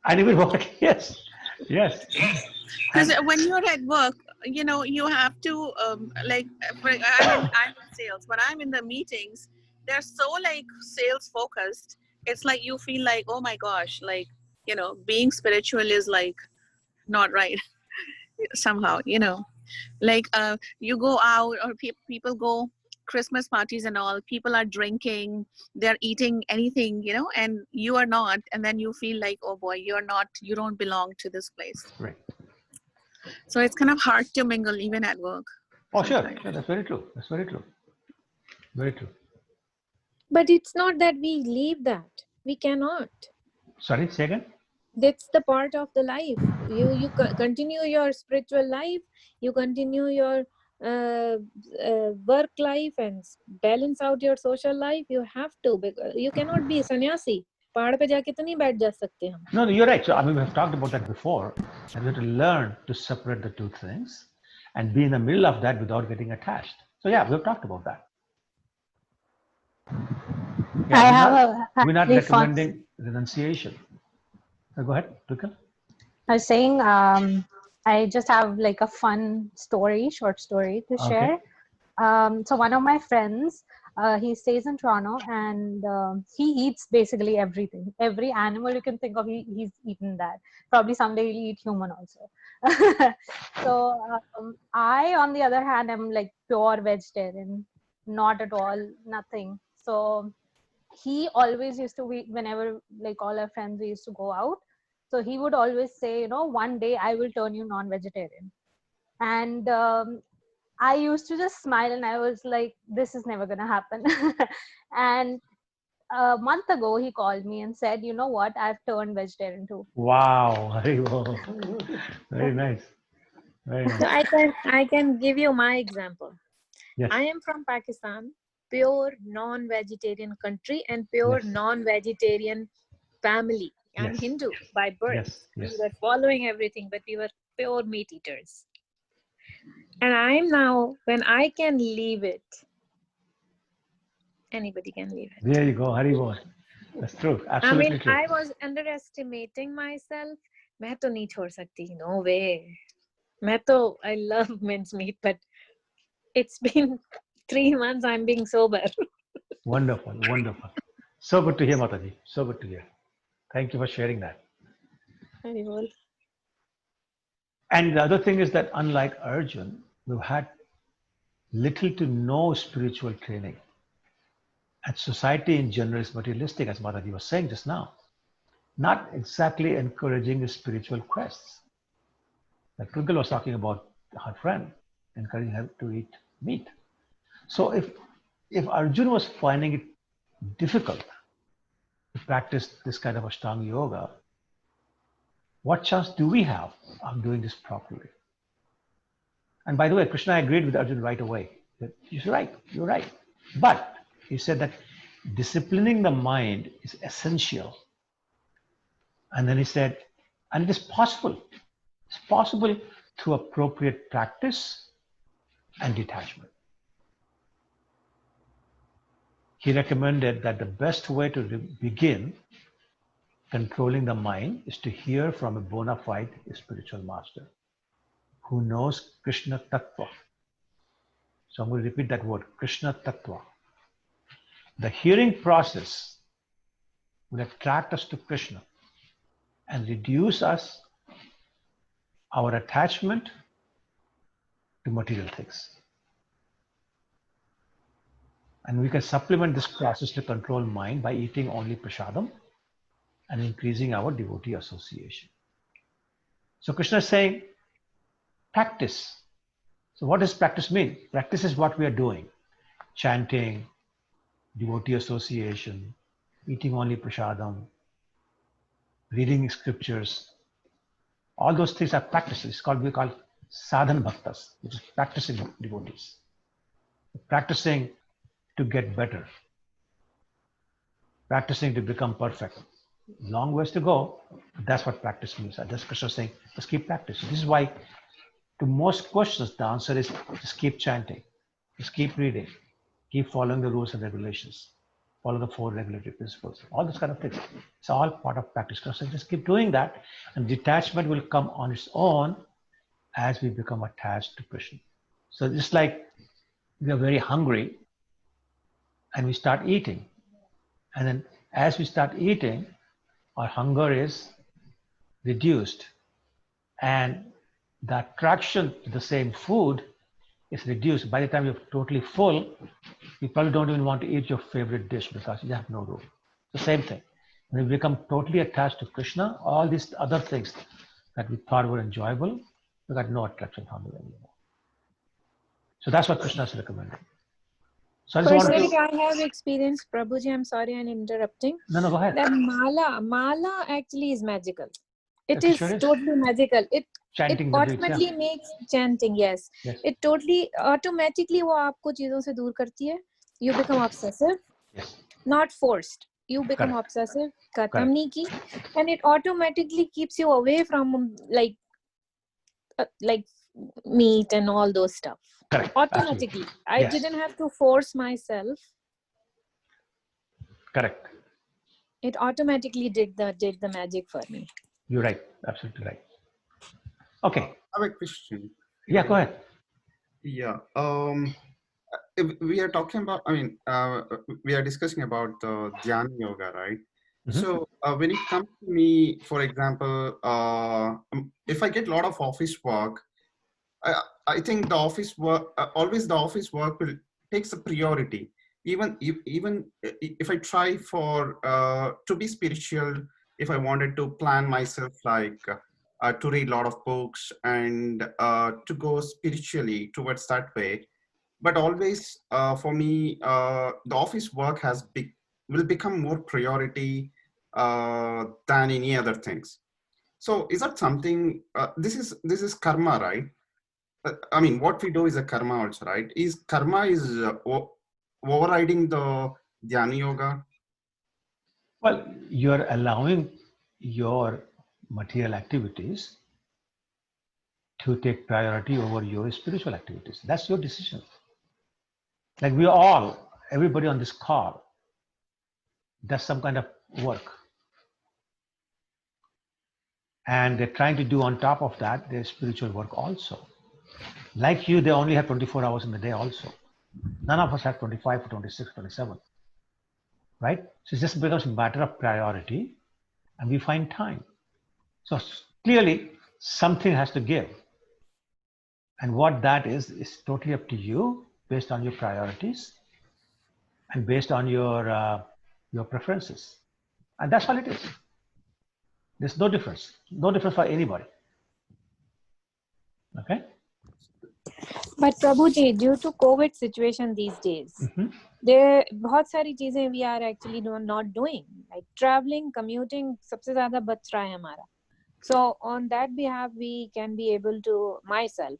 and even work, yes, yes. Because And when you're at work, you know, you have to like I'm in sales. When I'm in the meetings, they're so like sales focused. It's like you feel like, oh my gosh, like, you know, being spiritual is like not right somehow, you know. Like you go out or people go Christmas parties and all, people are drinking, they're eating anything, you know, and you are not, and then you feel like, oh boy, you're not, you don't belong to this place. right. So it's kind of hard to mingle even at work. Oh, sure. sometimes. Yeah, that's very true. That's very true. Very true. But it's not that we leave that. We cannot. Sorry, say again? That's the part of the life. You continue your spiritual life, you continue your work life and balance out your social life. You have to, because you cannot be sannyasi. पहाड़ पे जाके तो नहीं बैठ जा सकते हम. No, you're right. So, I mean, we have talked about that before. And we have to learn to separate the two things and be in the middle of that without getting attached. So, yeah, we've talked about that. Yeah, I have a we're not very fun. recommending renunciation. So go ahead, Tukal. I was saying, I just have like a fun story, short story to share. So one of my friends, he stays in Toronto, and he eats basically everything. Every animal you can think of, he's eaten that. Probably someday he'll eat human also. So I, on the other hand, am like pure vegetarian, not at all, nothing. So he always used to, whenever like all our friends we used to go out, so he would always say, you know, one day I will turn you non-vegetarian. And I used to just smile, and I was like, this is never gonna happen. And a month ago he called me and said, you know what, I've turned vegetarian too. Wow. Very nice. Very So nice. I can give you my example. Yes. I am from Pakistan, pure non-vegetarian country and pure Yes. non-vegetarian family. I'm Yes. Hindu by birth. Yes. Yes. We were following everything, but we were pure meat eaters. And I'm now, when I can leave it, anybody can leave it. There you go, Haribol. That's true. Absolutely true. I was underestimating myself मैं तो नहीं छोड़ सकती, no way. I love mince meat, but it's been 3 months I'm being sober. Wonderful, wonderful. So good to hear, Mataji. So good to hear. Thank you for sharing that. Haribol. And the other thing is that unlike Arjun, we've had little to no spiritual training. And society in general is materialistic, as Mataji was saying just now, not exactly encouraging the spiritual quests. Like Twinkle was talking about her friend, encouraging her to eat meat. So if Arjun was finding it difficult to practice this kind of Ashtanga yoga, what chance do we have of doing this properly? And by the way, Krishna agreed with Arjun right away. That you're right. But he said that disciplining the mind is essential. And then he said, and it is possible. It's possible through appropriate practice and detachment. He recommended that the best way to begin controlling the mind is to hear from a bona fide spiritual master who knows Krishna Tattva. So I'm going to repeat that word, Krishna Tattva. The hearing process will attract us to Krishna and reduce our attachment to material things. And we can supplement this process to control mind by eating only prasadam and increasing our devotee association. So Krishna is saying, practice. So what does practice mean? Practice is what we are doing. Chanting, devotee association, eating only prasadam, reading scriptures. All those things are practices. We call sadhan bhaktas, which is practicing devotees. Practicing to get better. Practicing to become perfect. Long ways to go, but that's what practice means. That's Krishna saying, just keep practicing. This is why to most questions, the answer is just keep chanting, just keep reading, keep following the rules and regulations, follow the 4 regulatory principles, all this kind of things. It's all part of practice. So just keep doing that, and detachment will come on its own as we become attached to Krishna. So just like we are very hungry and we start eating, and then as we start eating, our hunger is reduced, and the attraction to the same food is reduced. By the time you're totally full, you probably don't even want to eat your favorite dish because you have no room. The same thing. When we become totally attached to Krishna, all these other things that we thought were enjoyable, we got no attraction from them anymore. So that's what Krishna is recommending. So I just want Personally, to... I have experienced, Prabhuji, I'm sorry I'm interrupting. No, go ahead. That mala actually is magical. It It is sure is. totally magical. It Chanting the beats, automatically makes chanting, yes. It totally automatically वो आपको चीजों से दूर करती है. You become obsessive, not forced. You become obsessive, खत्म नहीं की, and it automatically keeps you away from like meat and all those stuff. Correct. Automatically. Absolutely. I didn't have to force myself. Correct. It automatically did the magic for me. You're right. Absolutely right. Okay. I have a question. Yeah, go ahead. Yeah. We are talking about, we are discussing about Dhyana Yoga, right? Mm-hmm. So when it comes to me, for example, if I get a lot of office work, I think the office work, always the office work will takes a priority. Even if I try for to be spiritual, if I wanted to plan myself like to read a lot of books and to go spiritually towards that way, but always for me, the office work will become more priority than any other things. So is that something? This is karma, right? I mean, what we do is a karma also, right? Is karma overriding the Dhyana Yoga? Well, you're allowing your material activities to take priority over your spiritual activities. That's your decision. Like everybody on this call does some kind of work. And they're trying to do on top of that their spiritual work also. Like you, they only have 24 hours in the day also. None of us have 25, 26, 27. Right? So it just becomes a matter of priority, and we find time. So clearly, something has to give. And what that is totally up to you based on your priorities and based on your preferences. And that's all it is. There's no difference. No difference for anybody. Okay? But Prabhuji, due to COVID situation these days, there बहुत सारी चीजें we are actually not doing, like traveling, commuting, सबसे ज़्यादा बच रहा है हमारा. So on that behalf, we can be able to, myself,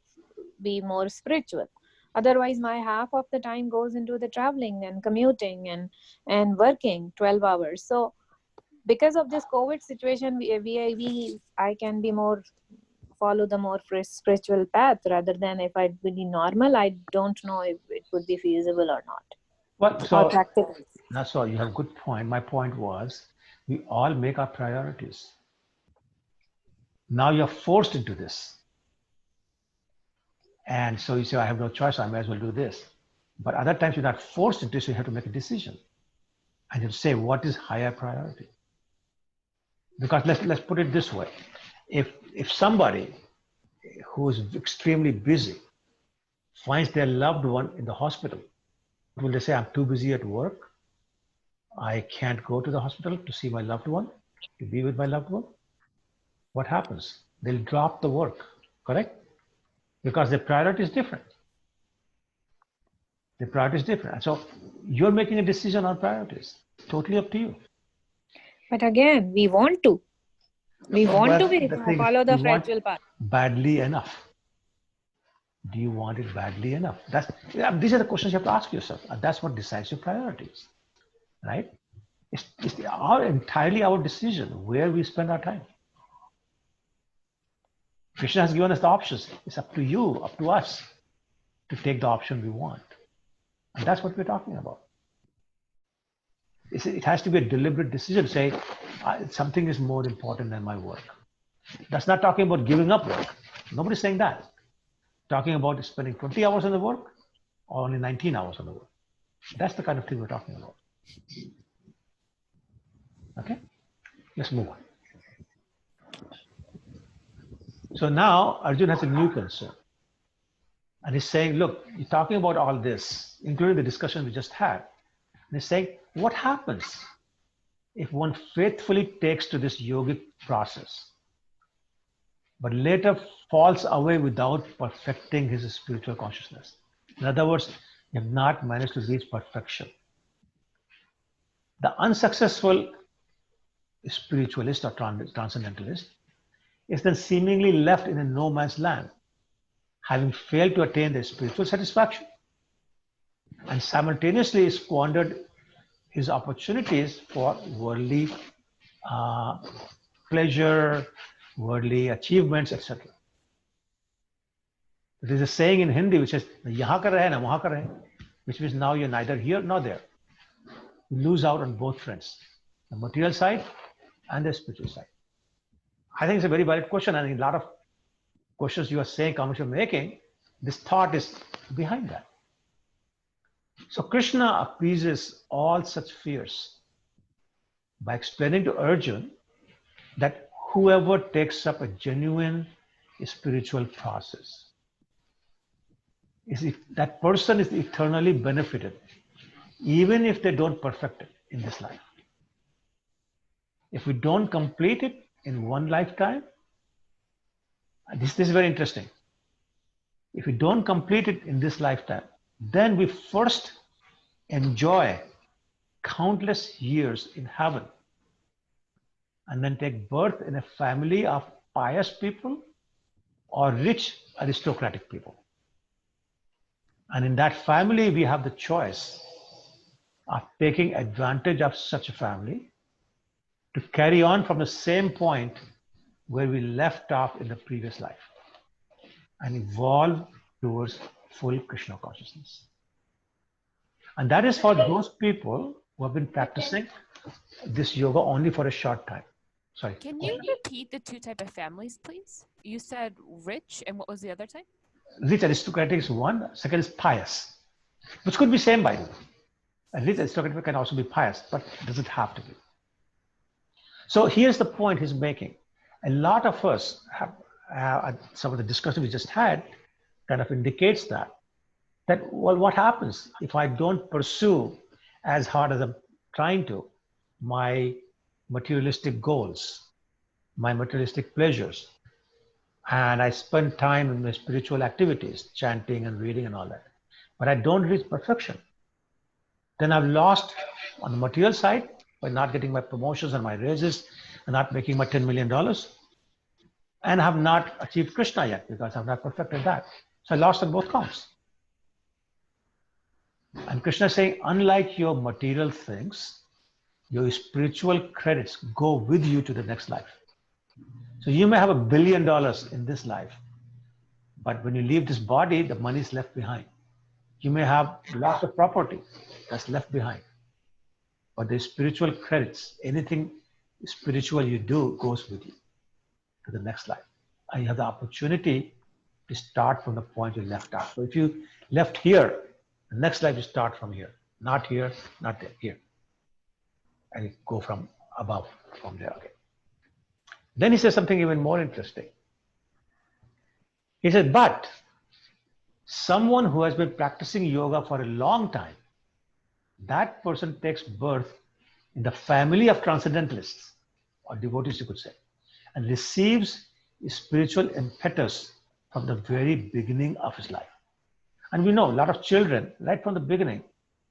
be more spiritual. Otherwise, my half of the time goes into the traveling and commuting and working 12 hours. So because of this COVID situation, I can be more follow the more spiritual path rather than if I'd be normal. I don't know if it would be feasible or not. Well, so or practical. That's all. You have a good point. My point was, we all make our priorities. Now you're forced into this. And so you say, I have no choice, I may as well do this. But other times you're not forced into this, so you have to make a decision. And you say, what is higher priority? Because let's put it this way. If somebody who is extremely busy finds their loved one in the hospital, will they say, I'm too busy at work, I can't go to the hospital to see my loved one, to be with my loved one? What happens? They'll drop the work, correct? Because their priority is different. The priority is different. And so you're making a decision on priorities. Totally up to you. But again, we want to. We want to follow the spiritual path. Badly enough. Do you want it badly enough? These are the questions you have to ask yourself. And that's what decides your priorities, right? It's entirely our decision where we spend our time. Krishna has given us the options. It's up to you, up to us to take the option we want. And that's what we're talking about. It has to be a deliberate decision. Say, something is more important than my work. That's not talking about giving up work. Nobody's saying that. Talking about spending 20 hours on the work or only 19 hours on the work. That's the kind of thing we're talking about. Okay? Let's move on. So now Arjun has a new concern. And he's saying, look, you're talking about all this, including the discussion we just had. And he's saying, what happens if one faithfully takes to this yogic process, but later falls away without perfecting his spiritual consciousness? In other words, you have not managed to reach perfection. The unsuccessful spiritualist or transcendentalist is then seemingly left in a no man's land, having failed to attain their spiritual satisfaction, and simultaneously squandered his opportunities for worldly pleasure, worldly achievements, etc. There is a saying in Hindi which says, "Yahan kar rahe na wahan kar rahe," which means now you're neither here nor there. You lose out on both fronts, the material side and the spiritual side. I think it's a very valid question, and a lot of questions you are saying, comments you're making, this thought is behind that. So Krishna appeases all such fears by explaining to Arjun that whoever takes up a genuine spiritual process, that person is eternally benefited, even if they don't perfect it in this life. If we don't complete it in one lifetime, this is very interesting. If we don't complete it in this lifetime, then we first enjoy countless years in heaven and then take birth in a family of pious people or rich aristocratic people. And in that family, we have the choice of taking advantage of such a family to carry on from the same point where we left off in the previous life and evolve towards full Krishna consciousness. And that is for those people who have been practicing this yoga only for a short time. Sorry. Can you repeat the two type of families, please? You said rich, and what was the other type? Rich aristocratic is one. Second is pious, which could be same by the way. A rich aristocratic can also be pious, but does it have to be? So here's the point he's making. A lot of us have some of the discussion we just had kind of indicates that well, what happens if I don't pursue as hard as I'm trying to my materialistic goals, my materialistic pleasures, and I spend time in my spiritual activities, chanting and reading and all that, but I don't reach perfection, then I've lost on the material side by not getting my promotions and my raises and not making my $10 million, and have not achieved Krishna yet because I've not perfected that. So I lost on both counts. And Krishna is saying, unlike your material things, your spiritual credits go with you to the next life. So you may have $1 billion in this life, but when you leave this body, the money is left behind. You may have lots of property that's left behind, but the spiritual credits, anything spiritual you do goes with you to the next life. And you have the opportunity to start from the point you left off. So if you left here, the next life you start from here, not here, not there, here. And you go from above, from there again. Then he says something even more interesting. He said, but someone who has been practicing yoga for a long time, that person takes birth in the family of transcendentalists, or devotees you could say, and receives spiritual impetus from the very beginning of his life. And we know a lot of children, right from the beginning,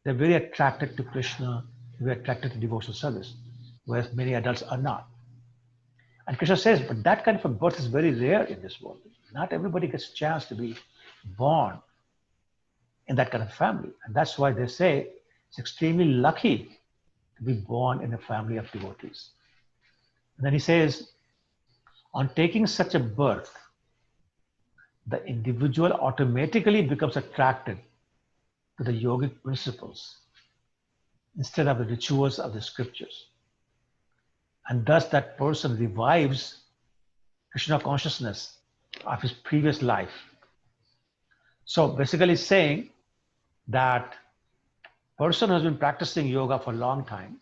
they're very attracted to Krishna, very attracted to devotional service, whereas many adults are not. And Krishna says, but that kind of a birth is very rare in this world. Not everybody gets a chance to be born in that kind of family. And that's why they say it's extremely lucky to be born in a family of devotees. And then he says, on taking such a birth, the individual automatically becomes attracted to the yogic principles instead of the rituals of the scriptures. And thus that person revives Krishna consciousness of his previous life. So basically saying that person who has been practicing yoga for a long time,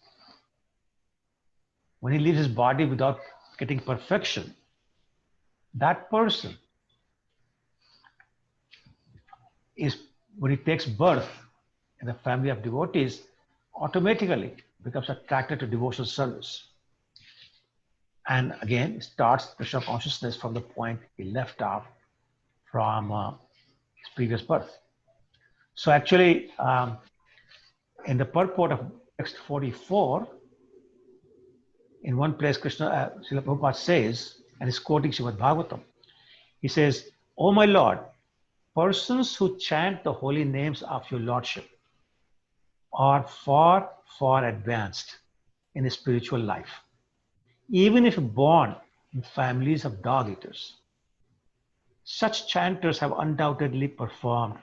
when he leaves his body without getting perfection, that person is, when he takes birth in a family of devotees, automatically becomes attracted to devotional service. And again, starts Krishna consciousness from the point he left off from his previous birth. So actually, in the purport of text 44, in one place, Krishna, Srila Prabhupada says, and he's quoting Srimad Bhagavatam, he says, "O my Lord, persons who chant the holy names of your Lordship are far, far advanced in a spiritual life, even if born in families of dog eaters. Such chanters have undoubtedly performed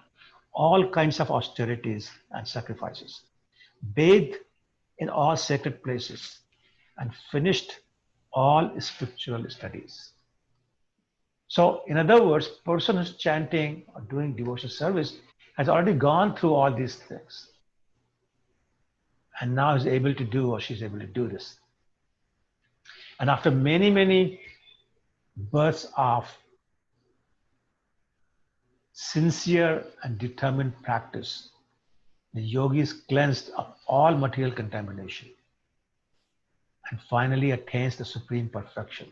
all kinds of austerities and sacrifices, bathed in all sacred places, and finished all scriptural studies." So in other words, person who's chanting or doing devotional service has already gone through all these things. And now is able to do, or she's able to do this. And after many, many births of sincere and determined practice, the yogi is cleansed of all material contamination and finally attains the supreme perfection,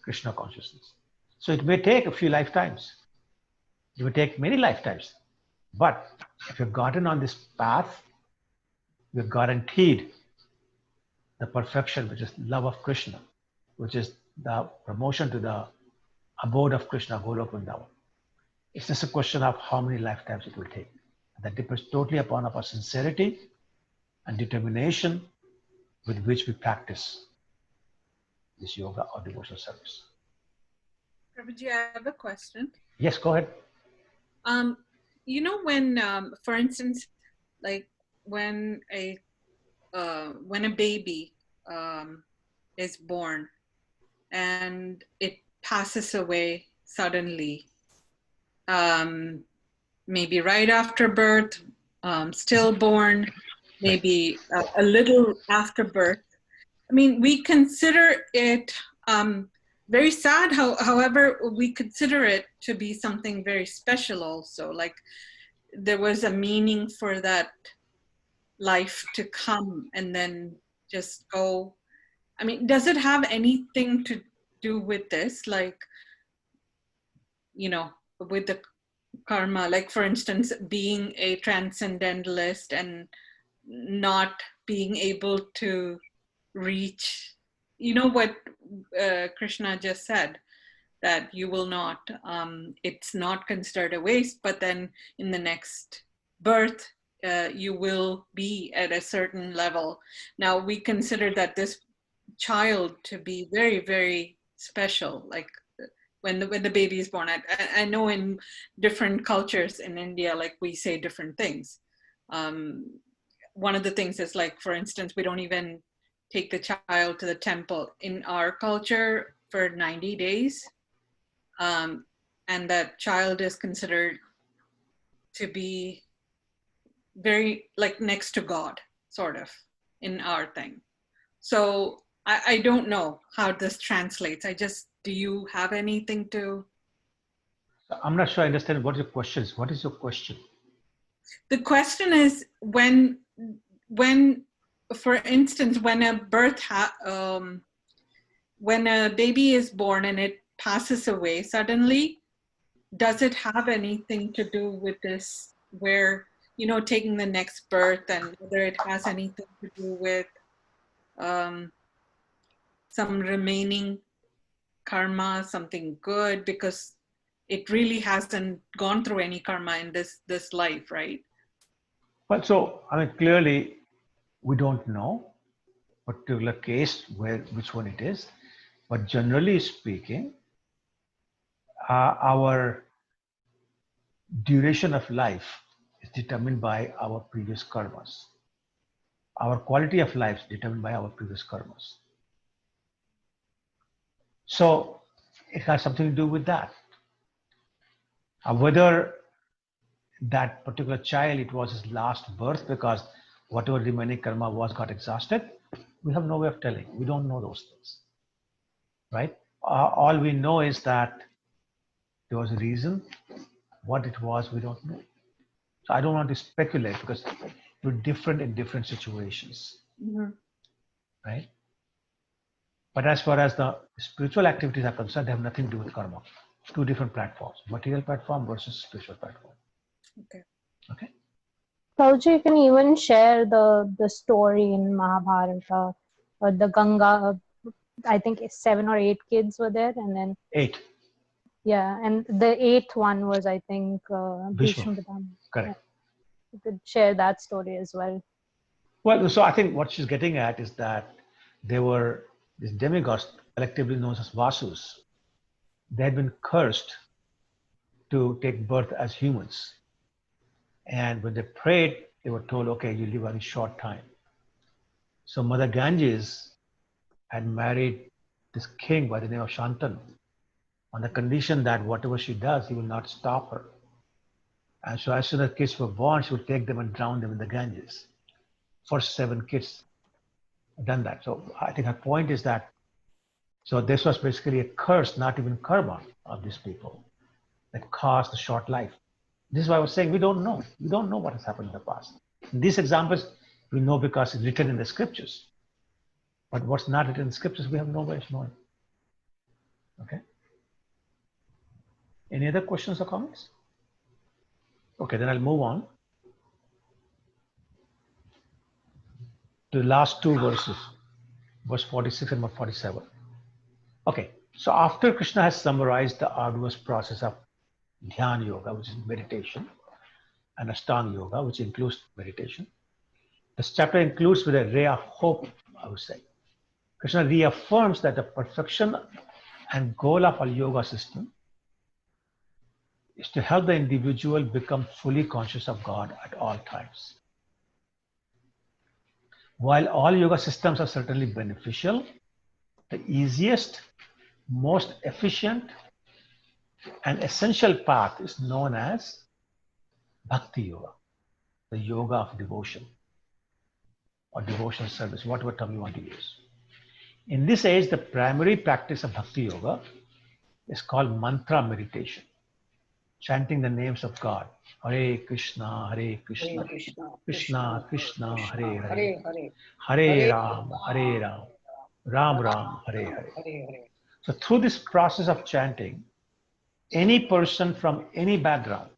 Krishna consciousness. So it may take a few lifetimes. It may take many lifetimes. But if you've gotten on this path, you're guaranteed the perfection, which is love of Krishna, which is the promotion to the abode of Krishna, Golok Vrindavan. It's just a question of how many lifetimes it will take. That depends totally upon our sincerity and determination with which we practice this yoga or devotional service. Prabhuji, I have a question. Yes, go ahead. You know, when, for instance, like when a baby is born, and it passes away suddenly, maybe right after birth, stillborn, maybe a little after birth. I mean, we consider it very sad. However, we consider it to be something very special also. Like there was a meaning for that life to come and then just go. I mean, does it have anything to do with this? Like, you know, with the karma, like for instance, being a transcendentalist and not being able to reach, you know what Krishna just said, that you will not, it's not considered a waste, but then in the next birth, you will be at a certain level. Now we consider that this child to be very, very special, like when the baby is born. I know in different cultures in India, like we say different things. One of the things is like, for instance, we don't even take the child to the temple in our culture for 90 days. And that child is considered to be very like next to God, sort of, in our thing. So I don't know how this translates. Do you have anything to? I'm not sure I understand what your question is. What is your question? The question is when, for instance, when a when a baby is born and it passes away suddenly, does it have anything to do with this, where, you know, taking the next birth, and whether it has anything to do with some remaining karma, something good, because it really hasn't gone through any karma in this life, right? Well, so I mean, clearly, we don't know particular case which one it is, but generally speaking, our duration of life is determined by our previous karmas. Our quality of life is determined by our previous karmas. So it has something to do with that. Whether that particular child, it was his last birth because whatever remaining karma was got exhausted, we have no way of telling. We don't know those things, right? All we know is that there was a reason. What it was, we don't know. So I don't want to speculate because we're different in different situations, right? But as far as the spiritual activities are concerned, they have nothing to do with karma. Two different platforms, material platform versus spiritual platform. Okay. Okay. Prabhuji, you can even share the story in Mahabharata, or the Ganga. I think 7 or 8 kids were there, and then 8. Yeah, and the 8th one was, I think, Bhishma. Bhishma Pitama. Correct. Yeah. You could share that story as well. Well, so I think what she's getting at is that there were these demigods, collectively known as Vasus. They had been cursed to take birth as humans. And when they prayed, they were told, okay, you live a very short time. So Mother Ganges had married this king by the name of Shantanu on the condition that whatever she does, he will not stop her. And so as soon as kids were born, she would take them and drown them in the Ganges. First 7 kids done that. So I think her point is that, so this was basically a curse, not even karma of these people that caused the short life. This is why I was saying we don't know. We don't know what has happened in the past. In these examples, we know because it's written in the scriptures. But what's not written in the scriptures, we have no way of knowing. Okay. Any other questions or comments? Okay, then I'll move on to the last 2 verses, verse 46 and verse 47. Okay, so after Krishna has summarized the arduous process of Dhyana Yoga, which is meditation, and Ashtanga Yoga, which includes meditation, this chapter includes with a ray of hope, I would say. Krishna reaffirms that the perfection and goal of our yoga system is to help the individual become fully conscious of God at all times. While all yoga systems are certainly beneficial, the easiest most efficient and essential path is known as Bhakti Yoga, the yoga of devotion or devotional service, whatever term you want to use. In this age, the primary practice of Bhakti Yoga is called mantra meditation, chanting the names of God. Hare Krishna, Krishna Krishna, Hare Hare, Hare Ram, Ram Ram, Hare Hare. So through this process of chanting, any person from any background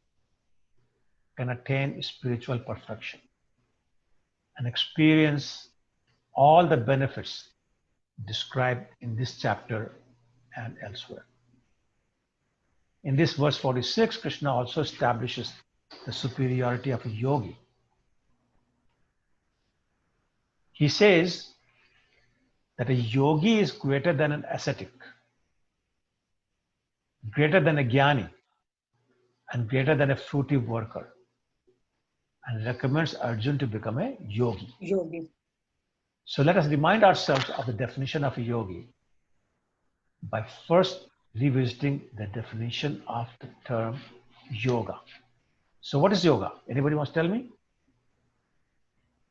can attain spiritual perfection and experience all the benefits described in this chapter and elsewhere. In this verse 46, Krishna also establishes the superiority of a yogi. He says that a yogi is greater than an ascetic, greater than a jnani, and greater than a fruitive worker, and recommends Arjun to become a yogi. So let us remind ourselves of the definition of a yogi by first revisiting the definition of the term yoga. So what is yoga? Anybody wants to tell me?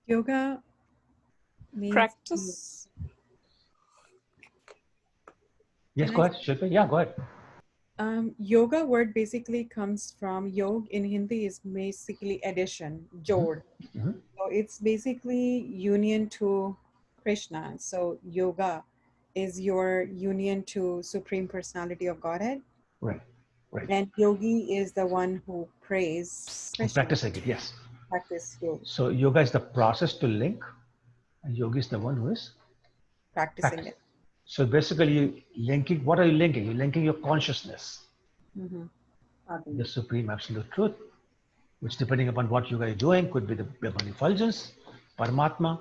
Yoga means Practice. Yes, Can go I- ahead, Shilpa. Yeah, go ahead. Yoga word basically comes from yog in Hindi is basically addition, jod. Mhm. So it's basically union to Krishna. So yoga is your union to Supreme Personality of Godhead. Right, right. And yogi is the one who prays Krishna. Practicing it, yes. Practice yoga, So yoga is the process to link, and yogi is the one who is practicing practicing. it. So basically, linking. What are you linking? You're linking your consciousness, Mhm. the supreme absolute truth, which depending upon what yoga you're doing, could be the Brahman effulgence, Paramatma,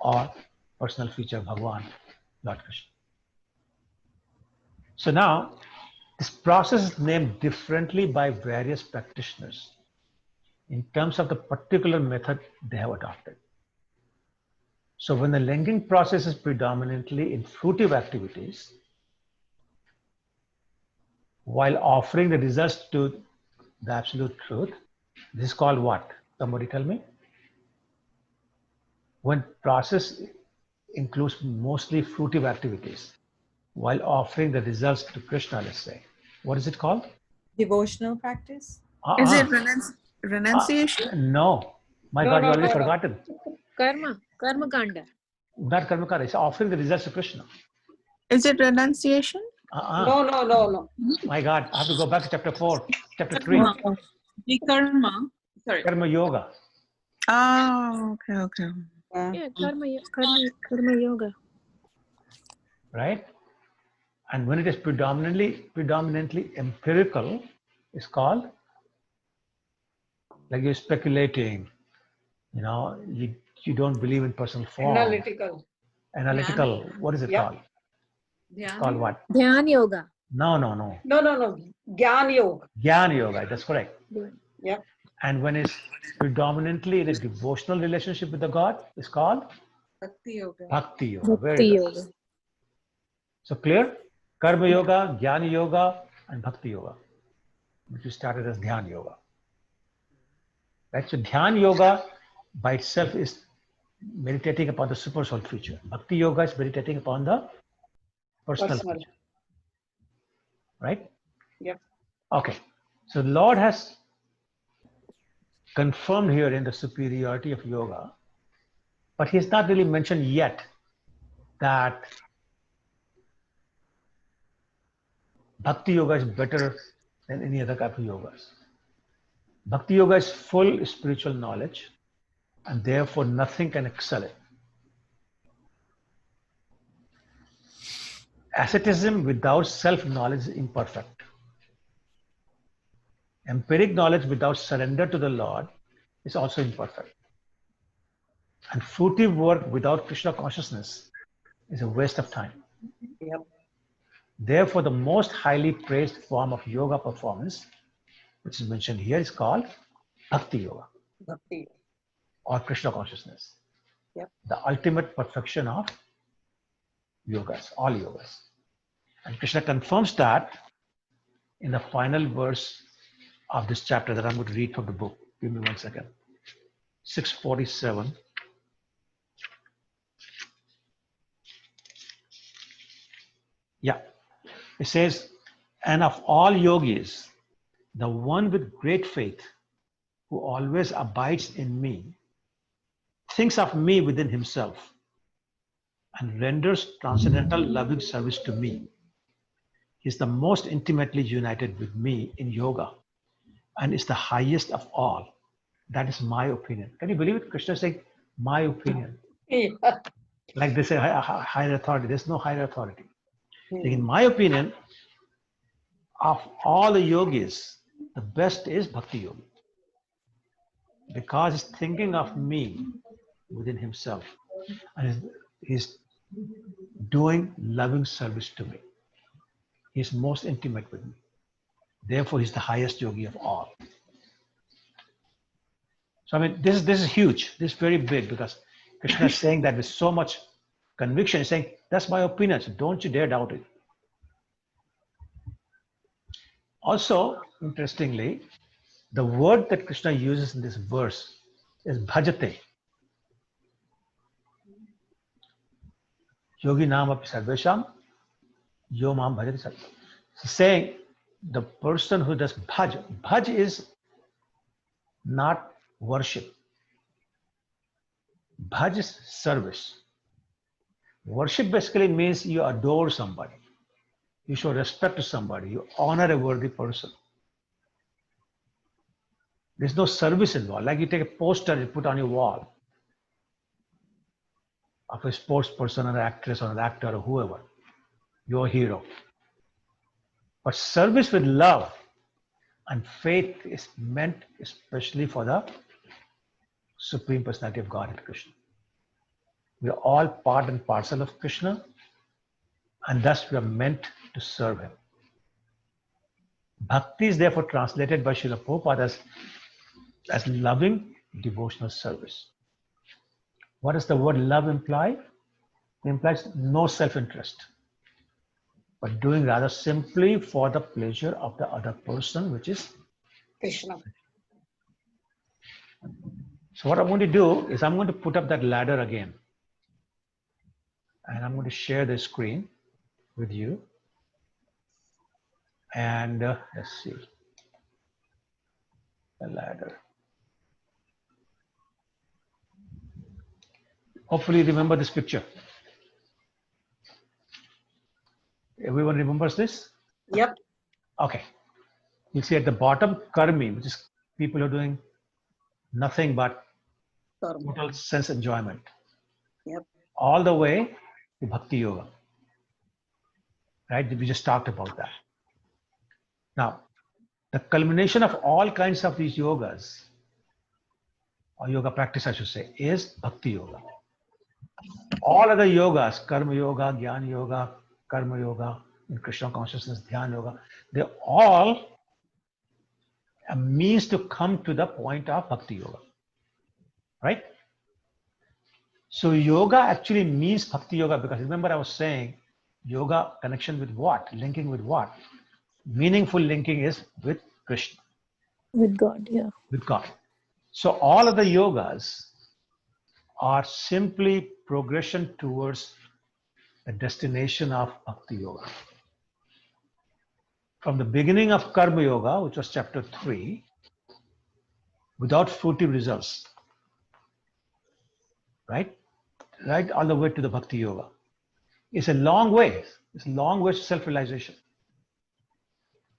or personal feature of Bhagavan, Lord Krishna. So now, this process is named differently by various practitioners in terms of the particular method they have adopted. So when the linking process is predominantly in fruitive activities, while offering the results to the absolute truth, this is called what? Somebody tell me. When process includes mostly fruitive activities, while offering the results to Krishna, let's say, what is it called? Devotional practice. Is it renunciation? No. My God, you already forgotten. Karma kanda. Not karmakara, it's offering the results to Krishna. Is it renunciation? No. My God, I have to go back to chapter 4, chapter 3. Karma. Sorry. Karma yoga, Oh, okay. Yeah, karma yoga. right? And when it is predominantly empirical, it's called, like you're speculating, you don't believe in personal form. Analytical. What is it called? It's called what? Dhyan yoga. No. No. Gyan Yoga. Jnana yoga, that's correct. Yeah. And when it's predominantly in a devotional relationship with the God, it's called Bhakti yoga. Bhakti yoga. Very Bhakti good. yoga. So clear? Karma yoga, Jnana yoga, and Bhakti yoga, which we started as Dhyan yoga. Right? So Dhyan yoga by itself is meditating upon the super soul feature. Bhakti yoga is meditating upon the personal feature. Right? Yeah. Okay. So the Lord has confirmed here in the superiority of yoga, but He has not really mentioned yet that Bhakti yoga is better than any other type of yogas. Bhakti yoga is full spiritual knowledge, and therefore nothing can excel it. Asceticism without self-knowledge is imperfect. Empiric knowledge without surrender to the Lord is also imperfect. And fruitive work without Krishna consciousness is a waste of time. Yep. Therefore, the most highly praised form of yoga performance, which is mentioned here, is called Bhakti yoga Bhakti. or Krishna consciousness. Yep. The ultimate perfection of yogas, all yogas. And Krishna confirms that in the final verse of this chapter that I'm going to read from the book. Give me 1 second. 647. Yeah. It says, and of all yogis, the one with great faith who always abides in me thinks of me within himself and renders transcendental loving service to me. He is the most intimately united with me in yoga and is the highest of all. That is my opinion. Can you believe it? Krishna is saying, my opinion. Yeah. Like they say, higher authority. There's no higher authority. In my opinion, of all the yogis, the best is Bhakti Yogi. Because he's thinking of me within himself. And he's doing loving service to me. He's most intimate with me. Therefore, he's the highest yogi of all. So, I mean, this is huge. This is very big because Krishna is saying that with so much conviction. He's saying, that's my opinion. So don't you dare doubt it. Also, interestingly, the word that Krishna uses in this verse is bhajate. Yogi nama api sarvesham, yo mam bhajate sarvesham. He's saying the person who does bhaj. Bhaj is not worship. Bhaj is service. Worship basically means you adore somebody. You show respect to somebody. You honor a worthy person. There's no service involved. Like you take a poster and put on your wall of a sports person or an actress or an actor or whoever. Your hero. But service with love and faith is meant especially for the Supreme Personality of Godhead, Krishna. We are all part and parcel of Krishna, and thus we are meant to serve him. Bhakti is therefore translated by Srila Prabhupada as loving devotional service. What does the word love imply? It implies no self-interest, but doing rather simply for the pleasure of the other person, which is Krishna. So what I'm going to do is I'm going to put up that ladder again. And I'm going to share the screen with you. And let's see. The ladder. Hopefully remember this picture. Everyone remembers this? Yep. Okay. You see at the bottom, karmi, which is people who are doing nothing but total sense enjoyment. Yep. All the way to bhakti yoga. Right? We just talked about that. Now, the culmination of all kinds of these yogas, or yoga practice, I should say, is bhakti yoga. All other yogas, karma yoga, jnana yoga, karma yoga, in Krishna consciousness, dhyana yoga, they're all a means to come to the point of bhakti yoga. Right? So yoga actually means bhakti yoga because remember I was saying yoga connection with what? Linking with what? Meaningful linking is with Krishna. With God, yeah. With God. So all of the yogas are simply progression towards the destination of bhakti yoga. From the beginning of karma yoga, which was chapter 3, without fruitive results, right all the way to the bhakti yoga. It's a long way. It's a long way to self-realization.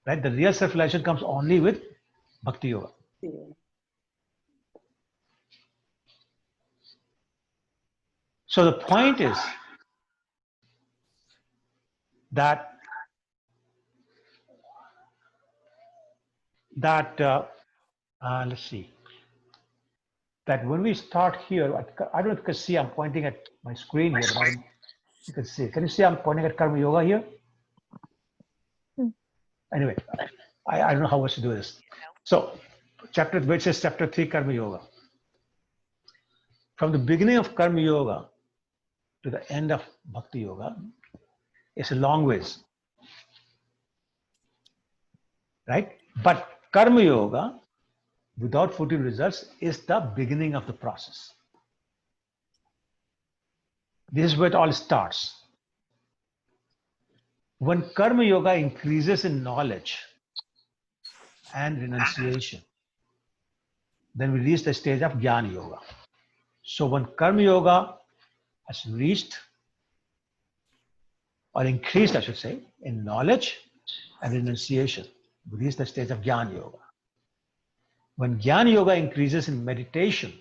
Right? The real self-realization comes only with bhakti yoga. Yeah. So the point is that let's see, that when we start here, I don't know if you can see, I'm pointing at my screen here, but you can see. Can you see I'm pointing at karma yoga here? Anyway, I don't know how else to do this. So, which is chapter 3, karma yoga. From the beginning of karma yoga to the end of bhakti yoga, it's a long ways. right? But Karma Yoga, without 14 results, is the beginning of the process. This is where it all starts. When Karma Yoga increases in knowledge and renunciation, then we reach the stage of Jnana Yoga. So when Karma Yoga has reached or increased, I should say, in knowledge and renunciation, we reach the stage of Jnana Yoga. When Jnana Yoga increases in meditation,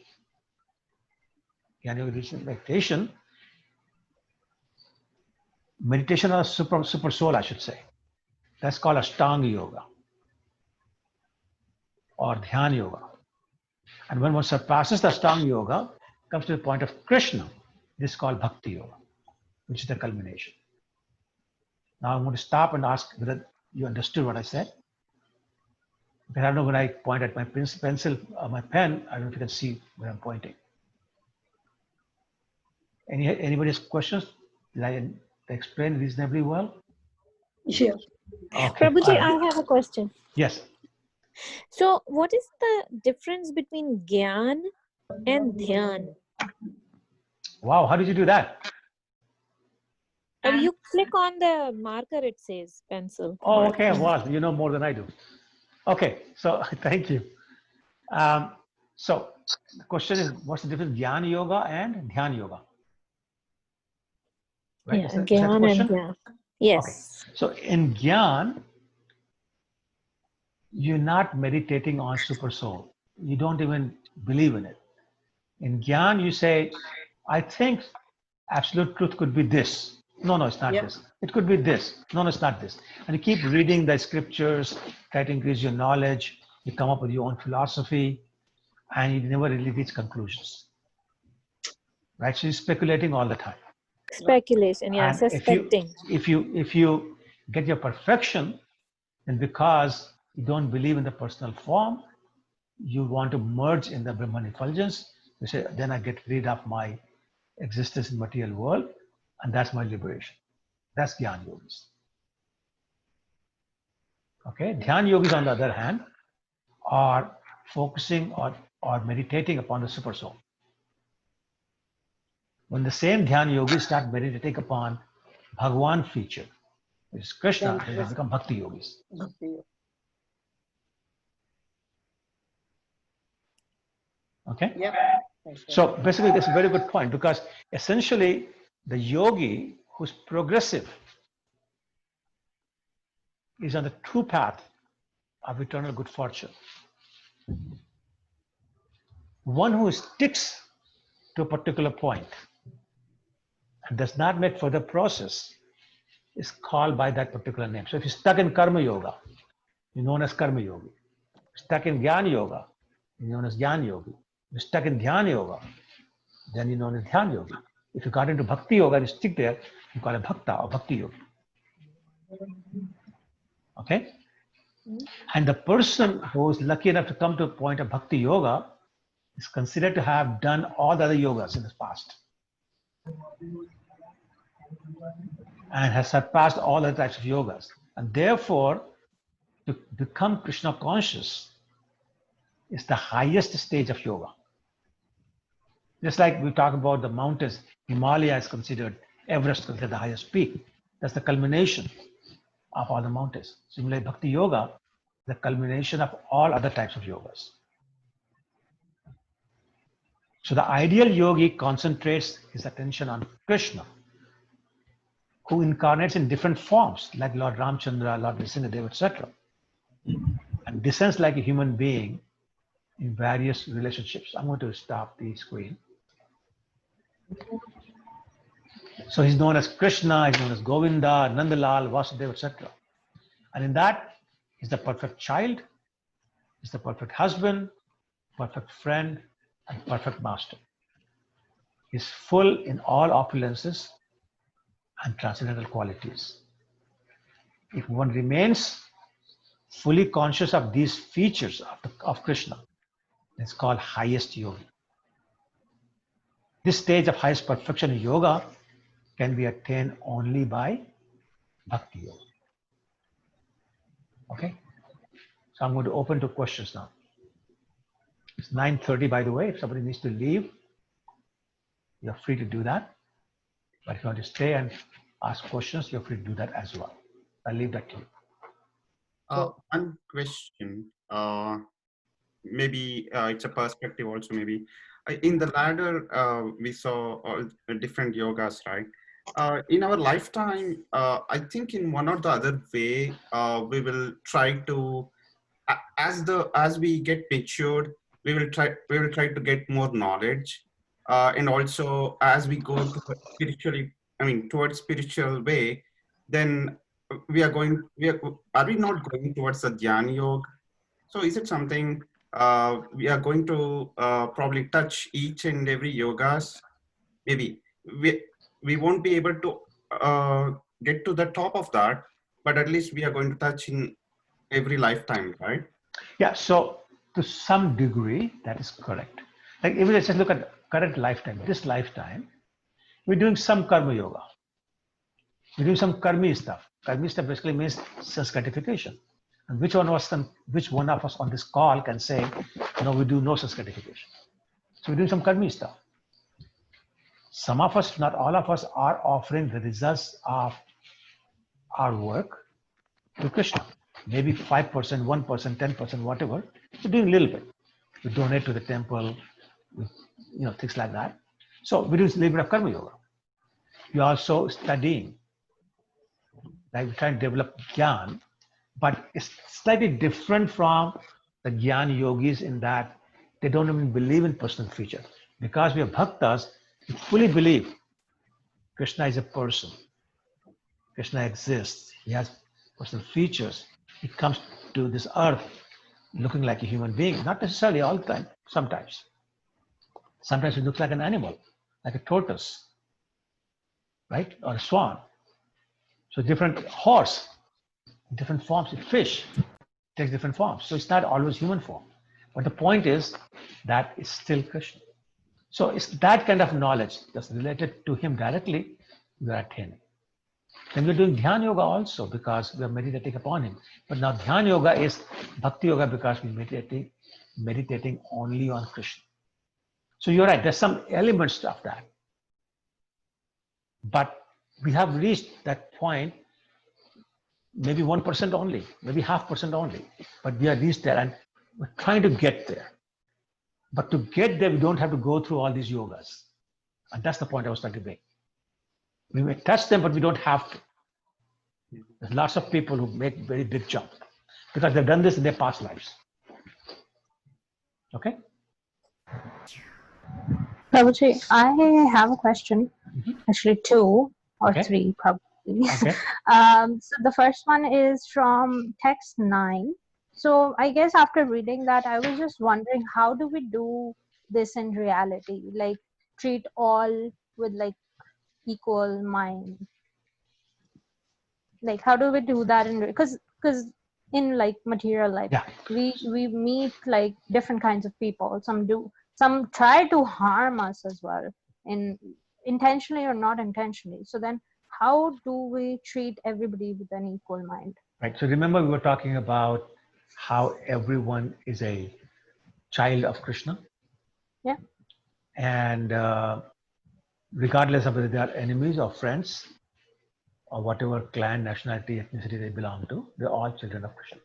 Jnana Yoga increases in meditation of super soul, I should say. That's called Ashtanga Yoga or Dhyana Yoga. And when one surpasses the Ashtanga Yoga, comes to the point of Krishna, this is called Bhakti Yoga, which is the culmination. Now I'm going to stop and ask whether you understood what I said. But I don't know when I point at my pencil, my pen, I don't know if you can see where I'm pointing. Anybody's questions? Did I explain reasonably well? Sure. Okay. Prabhuji, I have a question. Yes. So what is the difference between Gyan and Dhyan? Wow, how did you do that? You click on the marker, it says pencil. Oh, okay. Well, you know more than I do. Okay, so thank you. So the question is, what's the difference Jnana Yoga and Dhyana Yoga? Right? Yeah, Is that the Gyan and question? Dhyan. Yes. Okay. So in Gyan, you're not meditating on super soul. You don't even believe in it. In Gyan, you say, I think absolute truth could be this. No, it's not this. It could be this. No, it's not this. And you keep reading the scriptures, try to increase your knowledge. You come up with your own philosophy, and you never really reach conclusions. Right? So you're speculating all the time. Speculation, yeah, And suspecting. if you get your perfection, then because you don't believe in the personal form, you want to merge in the Brahman effulgence. You say, then I get rid of my existence in material world, and that's my liberation. That's Dhyan Yogis. Okay, Dhyan Yogis, on the other hand, are focusing or meditating upon the super soul. When the same Dhyan Yogis start meditating upon Bhagavan feature, which is Krishna, they become Bhakti Yogis. Okay? Yep. So basically, that's a very good point, because essentially the yogi who's progressive is on the true path of eternal good fortune. One who sticks to a particular point and does not make further process is called by that particular name. So if you're stuck in Karma Yoga, you're known as Karma Yogi. Stuck in Jnana Yoga, you're known as Jnana Yogi. You're stuck in Dhyana Yoga, then you're known as Dhyana Yogi. If you got into Bhakti Yoga and you stick there, you call it Bhakta or Bhakti Yogi. Okay? And the person who is lucky enough to come to a point of Bhakti Yoga is considered to have done all the other yogas in the past and has surpassed all other types of yogas. And therefore, to become Krishna conscious is the highest stage of yoga. Just like we talk about the mountains, Himalaya is considered, Everest is considered the highest peak. That's the culmination of all the mountains. Similarly, Bhakti Yoga, the culmination of all other types of yogas. So the ideal yogi concentrates his attention on Krishna, who incarnates in different forms, like Lord Ramchandra, Lord Nrsimhadev, etc., and descends like a human being in various relationships. I'm going to stop the screen. So he's known as Krishna, he's known as Govinda, Nandalal, Vasudeva, etc. And in that, he's the perfect child, he's the perfect husband, perfect friend, and perfect master. He's full in all opulences and transcendental qualities. If one remains fully conscious of these features of Krishna, it's called highest yogi. This stage of highest perfection in yoga can be attained only by Bhakti Yoga. Okay? So I'm going to open to questions now. It's 9:30, by the way. If somebody needs to leave, you're free to do that. But if you want to stay and ask questions, you're free to do that as well. I'll leave that to you. One question. Maybe it's a perspective also. Maybe in the ladder, we saw all different yogas, right? In our lifetime, I think in one or the other way, we will try to, as we get matured, we will try to get more knowledge, and also as we go to towards spiritual way, then are we not going towards the Dhyana Yoga? So is it something we are going to probably touch each and every yogas? Maybe we won't be able to get to the top of that, but at least we are going to touch in every lifetime, right? Yeah, so to some degree, that is correct. Like if let's just look at current lifetime, this lifetime, we're doing some karma yoga. We're doing some karmi stuff. Karmi stuff basically means sanskarification. And which one of us on this call can say, no, we do no sanskarification? So we're doing some karmi stuff. Some of us, not all of us, are offering the results of our work to Krishna. Maybe 5%, 1%, 10%, whatever. We're doing a little bit. We donate to the temple, things like that. So we do a little bit of karma yoga. We're also studying. Like we try to develop jnana, but it's slightly different from the jnana yogis in that they don't even believe in personal feature. Because we are bhaktas, we fully believe Krishna is a person. Krishna exists. He has personal features. He comes to this earth looking like a human being, not necessarily all the time, sometimes. Sometimes he looks like an animal, like a tortoise, right? Or a swan. So different horse, different forms. A fish takes different forms. So it's not always human form. But the point is that it's still Krishna. So it's that kind of knowledge that's related to him directly we are attaining. Then we're doing Dhyana Yoga also because we are meditating upon him. But now Dhyana Yoga is Bhakti Yoga because we're meditating only on Krishna. So you're right, there's some elements of that. But we have reached that point, maybe 1% only, maybe 0.5% only. But we are reached there and we're trying to get there. But to get there, we don't have to go through all these yogas. And that's the point I was trying to make. We may touch them, but we don't have to. There's lots of people who make very big jump because they've done this in their past lives. Okay? Prabhuji, I have a question. Actually, two or three, probably. Okay. So the first one is from text 9. So I guess after reading that, I was just wondering, how do we do this in reality? Like treat all with like equal mind. Like how do we do that in because in like material life, we meet like different kinds of people. Some try to harm us as well, intentionally or not intentionally. So then how do we treat everybody with an equal mind? Right. So remember we were talking about how everyone is a child of Krishna. Yeah. And regardless of whether they are enemies or friends or whatever clan, nationality, ethnicity they belong to, they're all children of Krishna.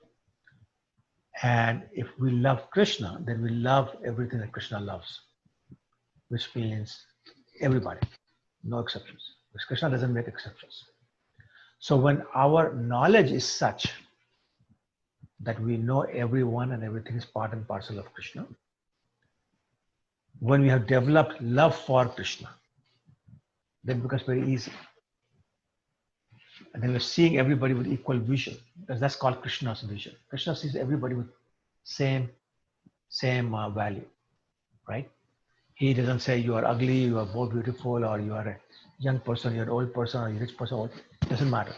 And if we love Krishna, then we love everything that Krishna loves, which means everybody, no exceptions. Because Krishna doesn't make exceptions. So when our knowledge is such that we know everyone and everything is part and parcel of Krishna, when we have developed love for Krishna, then it becomes very easy. And then we're seeing everybody with equal vision, because that's called Krishna's vision. Krishna sees everybody with same value, right? He doesn't say you are ugly, you are more beautiful, or you are a young person, you're an old person, or you're a rich person. It doesn't matter.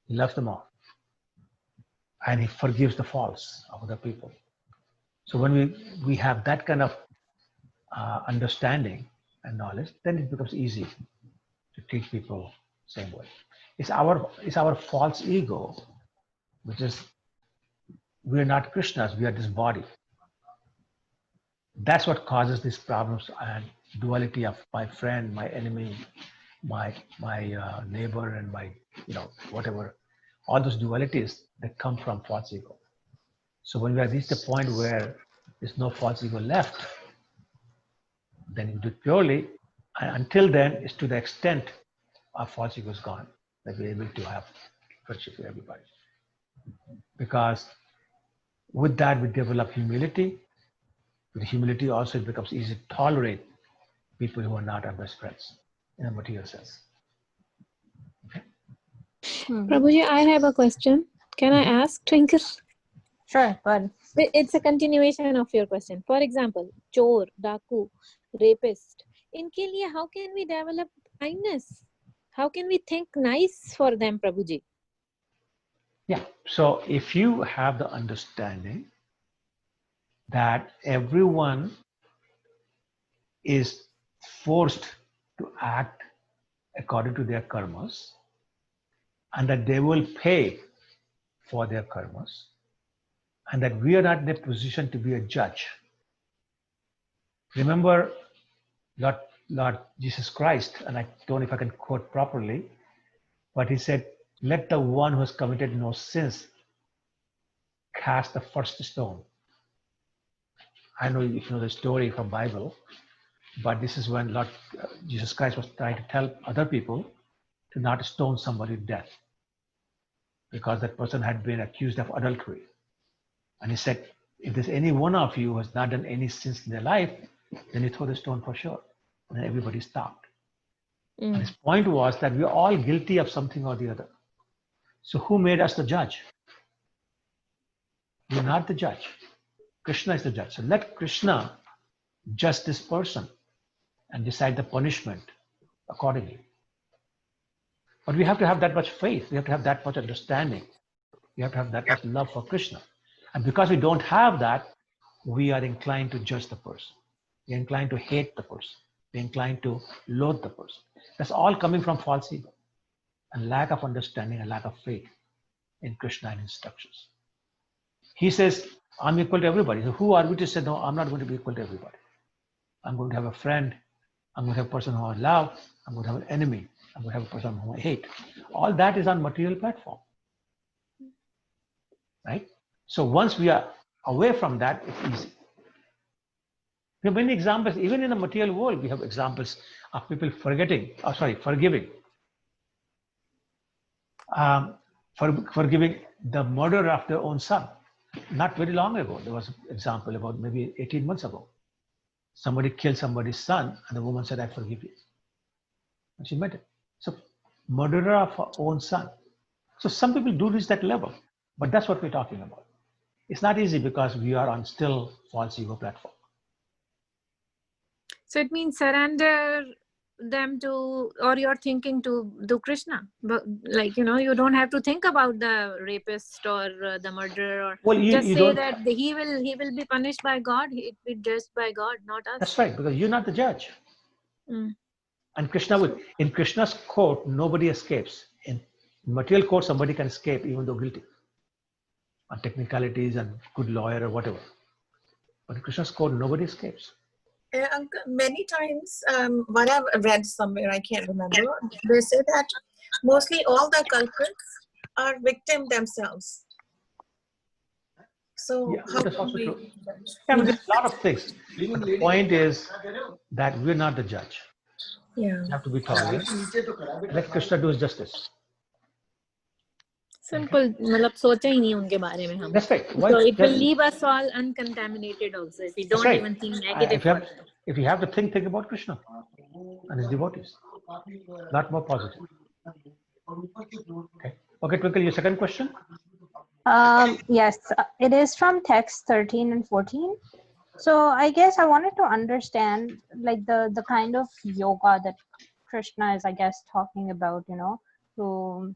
He loves them all. And he forgives the faults of other people. So when we have that kind of understanding and knowledge, then it becomes easy to treat people the same way. It's our false ego, which is we are not Krishnas, we are this body. That's what causes these problems and duality of my friend, my enemy, my neighbor, and my, whatever. All those dualities that come from false ego. So when we have reached a point where there's no false ego left, then you do it purely. And until then, it's to the extent our false ego is gone that we're able to have friendship with everybody. Because with that, we develop humility. With humility, also, it becomes easy to tolerate people who are not our best friends in a material sense. Okay? Prabhuji, I have a question. Can I ask, Twinkle? Sure, but It's a continuation of your question. For example, chor, daku, rapist. इनके लिए how can we develop kindness? How can we think nice for them, Prabhuji? Yeah. So if you have the understanding that everyone is forced to act according to their karmas and that they will pay for their karmas and that we are not in a position to be a judge. Remember Lord Jesus Christ, and I don't know if I can quote properly, but he said, let the one who has committed no sins cast the first stone. I know if you know the story from Bible, but this is when Lord Jesus Christ was trying to tell other people to not stone somebody to death because that person had been accused of adultery. And he said, if there's any one of you who has not done any sins in their life, then you throw the stone for sure. And then everybody stopped. And his point was that we're all guilty of something or the other. So who made us the judge? We're not the judge. Krishna is the judge. So let Krishna judge this person and decide the punishment accordingly. But we have to have that much faith. We have to have that much understanding. We have to have that much love for Krishna. And because we don't have that, we are inclined to judge the person. We're inclined to hate the person. We're inclined to loathe the person. That's all coming from false ego and lack of understanding and lack of faith in Krishna and instructions. He says, I'm equal to everybody. So who are we to say, no, I'm not going to be equal to everybody. I'm going to have a friend. I'm going to have a person who I love. I'm going to have an enemy. I'm going to have a person who I hate. All that is on material platform. Right? So once we are away from that, it's easy. We have many examples, even in the material world, we have examples of people forgiving. Forgiving the murder of their own son. Not very long ago, there was an example about maybe 18 months ago. Somebody killed somebody's son, and the woman said, I forgive you. And she meant it. So, murderer of her own son. So, some people do reach that level, but that's what we're talking about. It's not easy because we are on still false ego platform. So it means surrender them to, or you're thinking to do Krishna. But like, you don't have to think about the rapist or the murderer, or just say that he will be punished by God. He will be judged by God, not us. That's right, because you're not the judge. And in Krishna's court, nobody escapes. In material court, somebody can escape even though guilty on technicalities and good lawyer or whatever. But in Krishna's court, nobody escapes. Many times, what I've read somewhere, I can't remember, they say that mostly all the culprits are victim themselves. So yeah, how that's can also we... true. Yeah, but there's a lot of things. But the point is that we're not the judge. Yeah. We have to be tolerant. Let Krishna do his justice. Simple. मतलब सोचा ही नहीं उनके बारे में हम. That's right. So it will leave us all uncontaminated also if we don't even think negative. If you have to think about Krishna and his devotees. A lot more positive. Okay, Twinkle, your second question? Yes, it is from text 13 and 14. So I guess I wanted to understand like the kind of yoga that Krishna is, I guess, talking about, to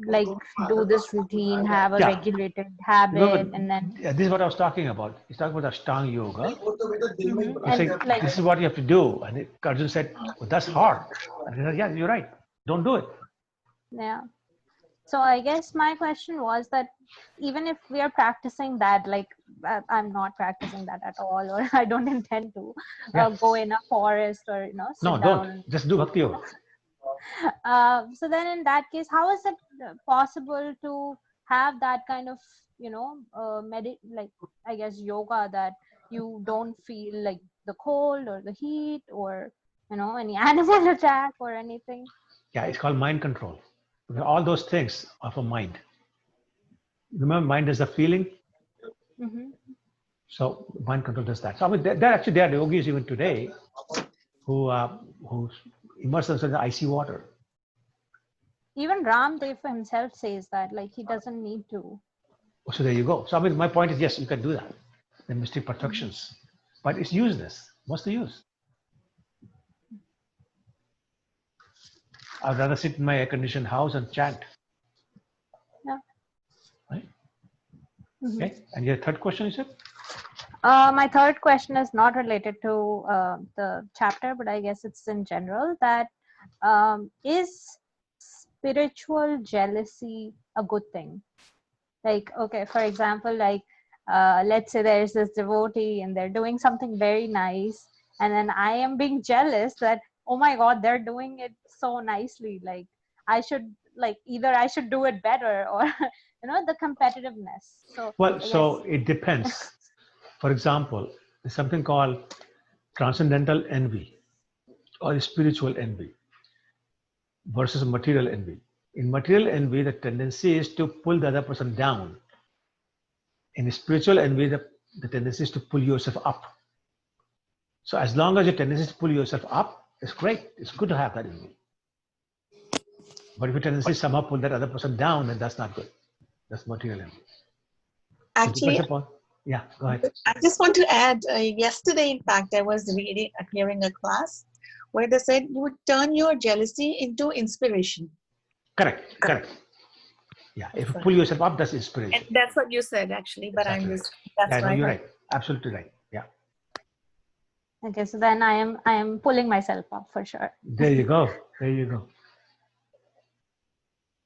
like do this routine, have a regulated habit, and then... Yeah, this is what I was talking about. He's talking about Ashtanga yoga. Mm-hmm. Saying, like, this is what you have to do. And Arjun said, well, that's hard. And he said, yeah, you're right. Don't do it. Yeah. So I guess my question was that even if we are practicing that, like I'm not practicing that at all, or I don't intend to go in a forest or sit No, down. don't. Just do bhakti yoga. So then in that case, how is it possible to have that kind of like I guess yoga that you don't feel like the cold or the heat or any animal attack or anything? Yeah, it's called mind control. Because all those things are for mind. Remember, mind is a feeling. Mm-hmm. So mind control does that. So I mean, there are yogis even today who immerse themselves in icy water. Even Ramdev himself says that, like, he doesn't need to. So there you go. So I mean, my point is, yes, you can do that. The mystic perfections, but it's useless. What's the use? I'd rather sit in my air-conditioned house and chant. Yeah. Right? Mm-hmm. Okay. And your third question, you said? My third question is not related to the chapter, but I guess it's in general that is spiritual jealousy a good thing? Like, okay, for example, like let's say there's this devotee and they're doing something very nice, and then I am being jealous that, oh my God, they're doing it so nicely. Like I should, like, either I should do it better or the competitiveness. So Well, so it depends. For example, there's something called transcendental envy or spiritual envy versus material envy. In material envy, the tendency is to pull the other person down. In spiritual envy, the tendency is to pull yourself up. So as long as your tendency is to pull yourself up, it's great. It's good to have that envy. But if your tendency is somehow pull that other person down, then that's not good. That's material envy. Actually, yeah, go ahead. I just want to add, yesterday, in fact, I was hearing a class where they said you would turn your jealousy into inspiration. Correct. Yeah, if you pull yourself up, that's inspiration. And that's what you said, actually, but exactly. I'm just, that's yeah, right. No, you're right. Absolutely right. Yeah. Okay, so then I am pulling myself up for sure. There you go.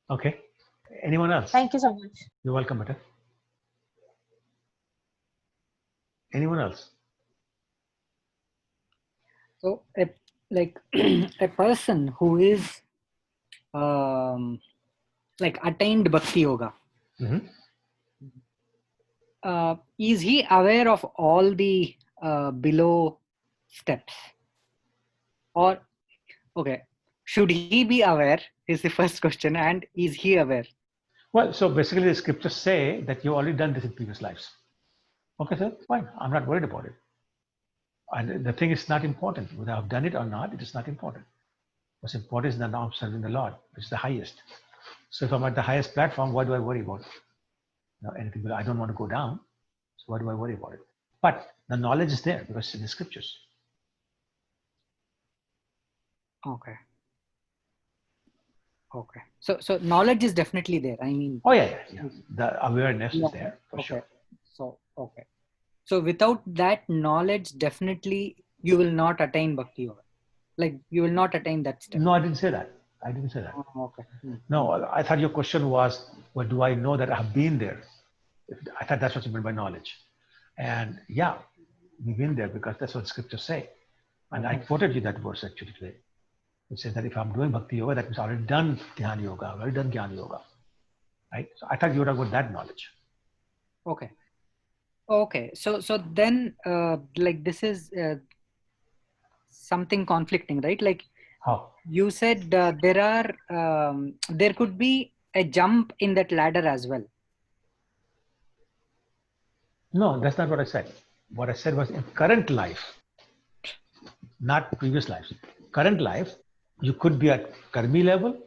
Okay. Anyone else? Thank you so much. You're welcome, Mata. Anyone else? So, like a person who is like attained bhakti yoga, is he aware of all the below steps? Or, okay, should he be aware is the first question, and is he aware? Well, so basically the scriptures say that you've already done this in previous lives. Okay, sir, fine. I'm not worried about it. And the thing is not important. Whether I've done it or not, it is not important. What's important is that now I'm serving the Lord, which is the highest. So if I'm at the highest platform, what do I worry about? Anything, I don't want to go down. So why do I worry about it? But the knowledge is there because it's in the scriptures. Okay. So knowledge is definitely there. I mean. Oh yeah. The awareness is there for sure. So without that knowledge, definitely you will not attain bhakti yoga. Like you will not attain that step. No, I didn't say that. Oh, okay. No, I thought your question was, well, do I know that I have been there? I thought that's what you meant by knowledge. And yeah, we've been there because that's what scriptures say. And I quoted you that verse actually today. It says that if I'm doing bhakti yoga, that means I've already done dhyana yoga, I've already done jnana yoga. Right? So I thought you would have got that knowledge. Okay. So then like this is something conflicting, right? Like how you said there could be a jump in that ladder as well. No, that's not what I said. What I said was in current life, not previous lives. Current life, you could be at karmi level,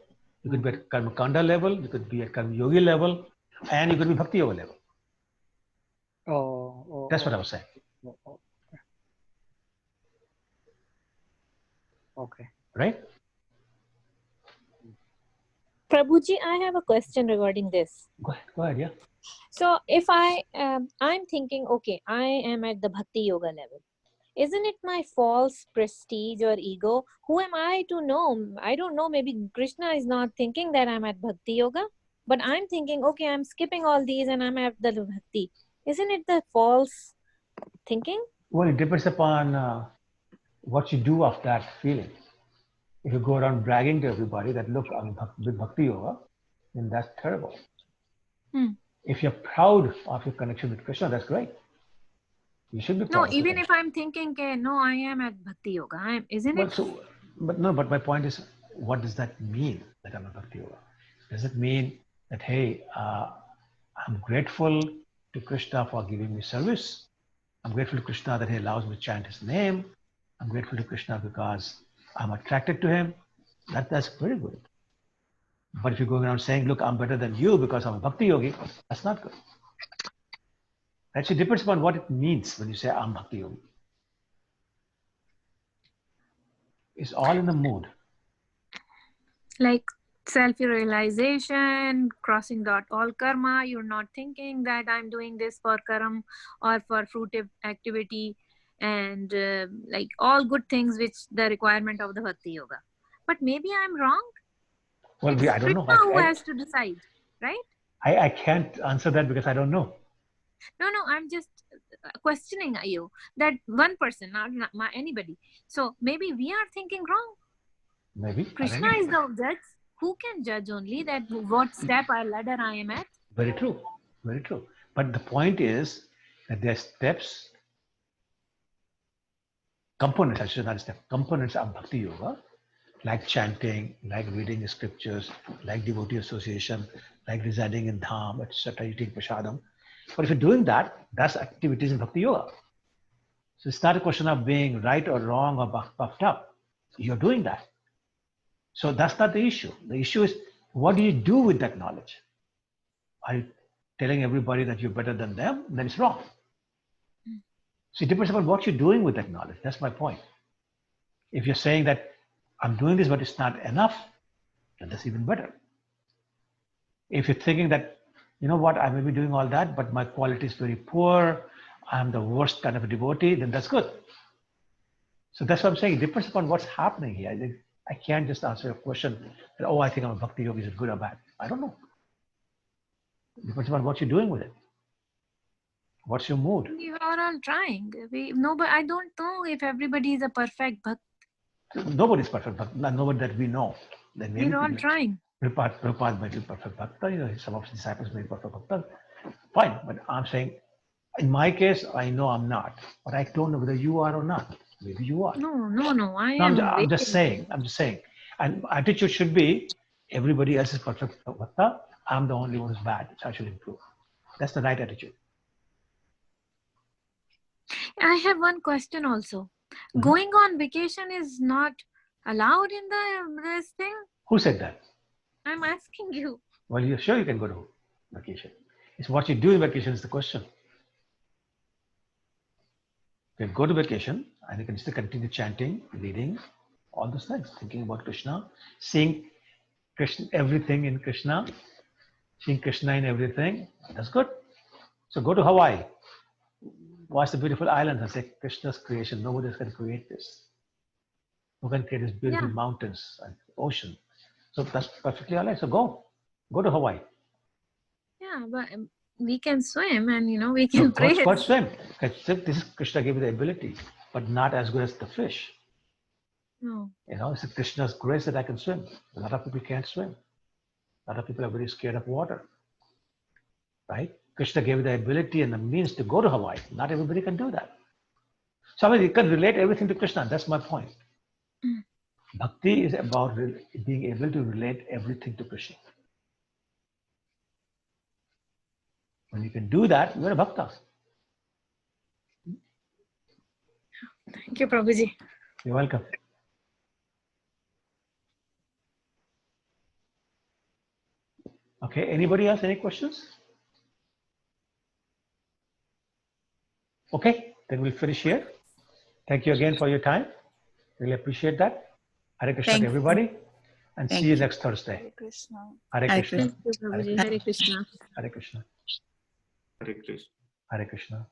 you could be at karma kanda level, you could be at karma yogi level, and you could be bhakti yoga level. That's what I was saying. Okay. Right? Prabhuji, I have a question regarding this. Go ahead, yeah. So if I'm thinking, okay, I am at the bhakti yoga level. Isn't it my false prestige or ego? Who am I to know? I don't know. Maybe Krishna is not thinking that I'm at bhakti yoga. But I'm thinking, okay, I'm skipping all these and I'm at the bhakti. Isn't it the false thinking? Well, it depends upon what you do of that feeling. If you go around bragging to everybody that, look, I'm with Bhakti Yoga, then that's terrible. If you're proud of your connection with Krishna, that's great. You should be proud. No, even if I'm thinking, okay, no, I am at Bhakti Yoga. Isn't it? But my point is, what does that mean that I'm a Bhakti Yoga? Does it mean that, hey, I'm grateful to Krishna for giving me service? I'm grateful to Krishna that he allows me to chant his name. I'm grateful to Krishna because I'm attracted to him. That's very good. But if you're going around saying, look, I'm better than you because I'm a Bhakti Yogi, that's not good. Actually, it depends upon what it means when you say I'm Bhakti Yogi. It's all in the mood. Like self-realization, crossing out all karma. You're not thinking that I'm doing this for karam or for fruitive activity and like all good things which the requirement of the Bhakti Yoga. But maybe I'm wrong. Well, I don't know. Who has to decide, right? I can't answer that because I don't know. No, I'm just questioning you. That one person, not anybody. So maybe we are thinking wrong. Maybe. Krishna is the judge. Who can judge only that what step or ladder I am at? Very true. Very true. But the point is that there are steps, components, I should not say, components of Bhakti Yoga, like chanting, like reading the scriptures, like devotee association, like residing in Dham, etc., eating prasadam. But if you're doing that, that's activities in Bhakti Yoga. So it's not a question of being right or wrong or puffed up. You're doing that. So that's not the issue. The issue is, what do you do with that knowledge? Are you telling everybody that you're better than them? Then it's wrong. So it depends upon what you're doing with that knowledge. That's my point. If you're saying that I'm doing this, but it's not enough, then that's even better. If you're thinking that, you know what, I may be doing all that, but my quality is very poor, I'm the worst kind of a devotee, then that's good. So that's what I'm saying. It depends upon what's happening here. I can't just answer a question that, oh, I think I'm a Bhakti Yogi, is it good or bad? I don't know. It depends upon what you're doing with it. What's your mood? We are all trying. But I don't know if everybody is a perfect bhakt. Nobody's perfect, but nobody that we know. We're all trying. Prabhupada might be perfect bhakta, some of his disciples may be perfect bhakta. Fine, but I'm saying, in my case, I know I'm not, but I don't know whether you are or not. Maybe you are. No. I'm just saying. And attitude should be, everybody else is perfect bhakta. I'm the only one who's bad, so I should improve. That's the right attitude. I have one question also. Going on vacation is not allowed in this thing? Who said that? I'm asking you. Well, you're sure you can go to vacation. It's what you do in vacation is the question. You can go to vacation and you can still continue chanting, reading, all those things, thinking about Krishna, seeing Krishna, everything in Krishna, seeing Krishna in everything. That's good. So go to Hawaii. Watch the beautiful islands and say, Krishna's creation. Nobody else can create this. Who can create these beautiful mountains and ocean? So that's perfectly all right. So go to Hawaii. Yeah, but we can swim and we can pray. Go swim. This is Krishna gave you the ability, but not as good as the fish. No. It's Krishna's grace that I can swim. A lot of people can't swim. A lot of people are very scared of water. Right? Krishna gave you the ability and the means to go to Hawaii. Not everybody can do that. So you can relate everything to Krishna. That's my point. Bhakti is about being able to relate everything to Krishna. When you can do that, you're a bhakta. Thank you, Prabhuji. You're welcome. Okay, anybody else? Any questions? Okay, then we'll finish here. Thank you again for your time. Really appreciate that. Hare Krishna to everybody. And see you next Thursday. Hare Krishna. Hare Krishna. Thank you, Prabhuji. Hare Krishna. Hare Krishna. Hare Krishna. Hare Krishna.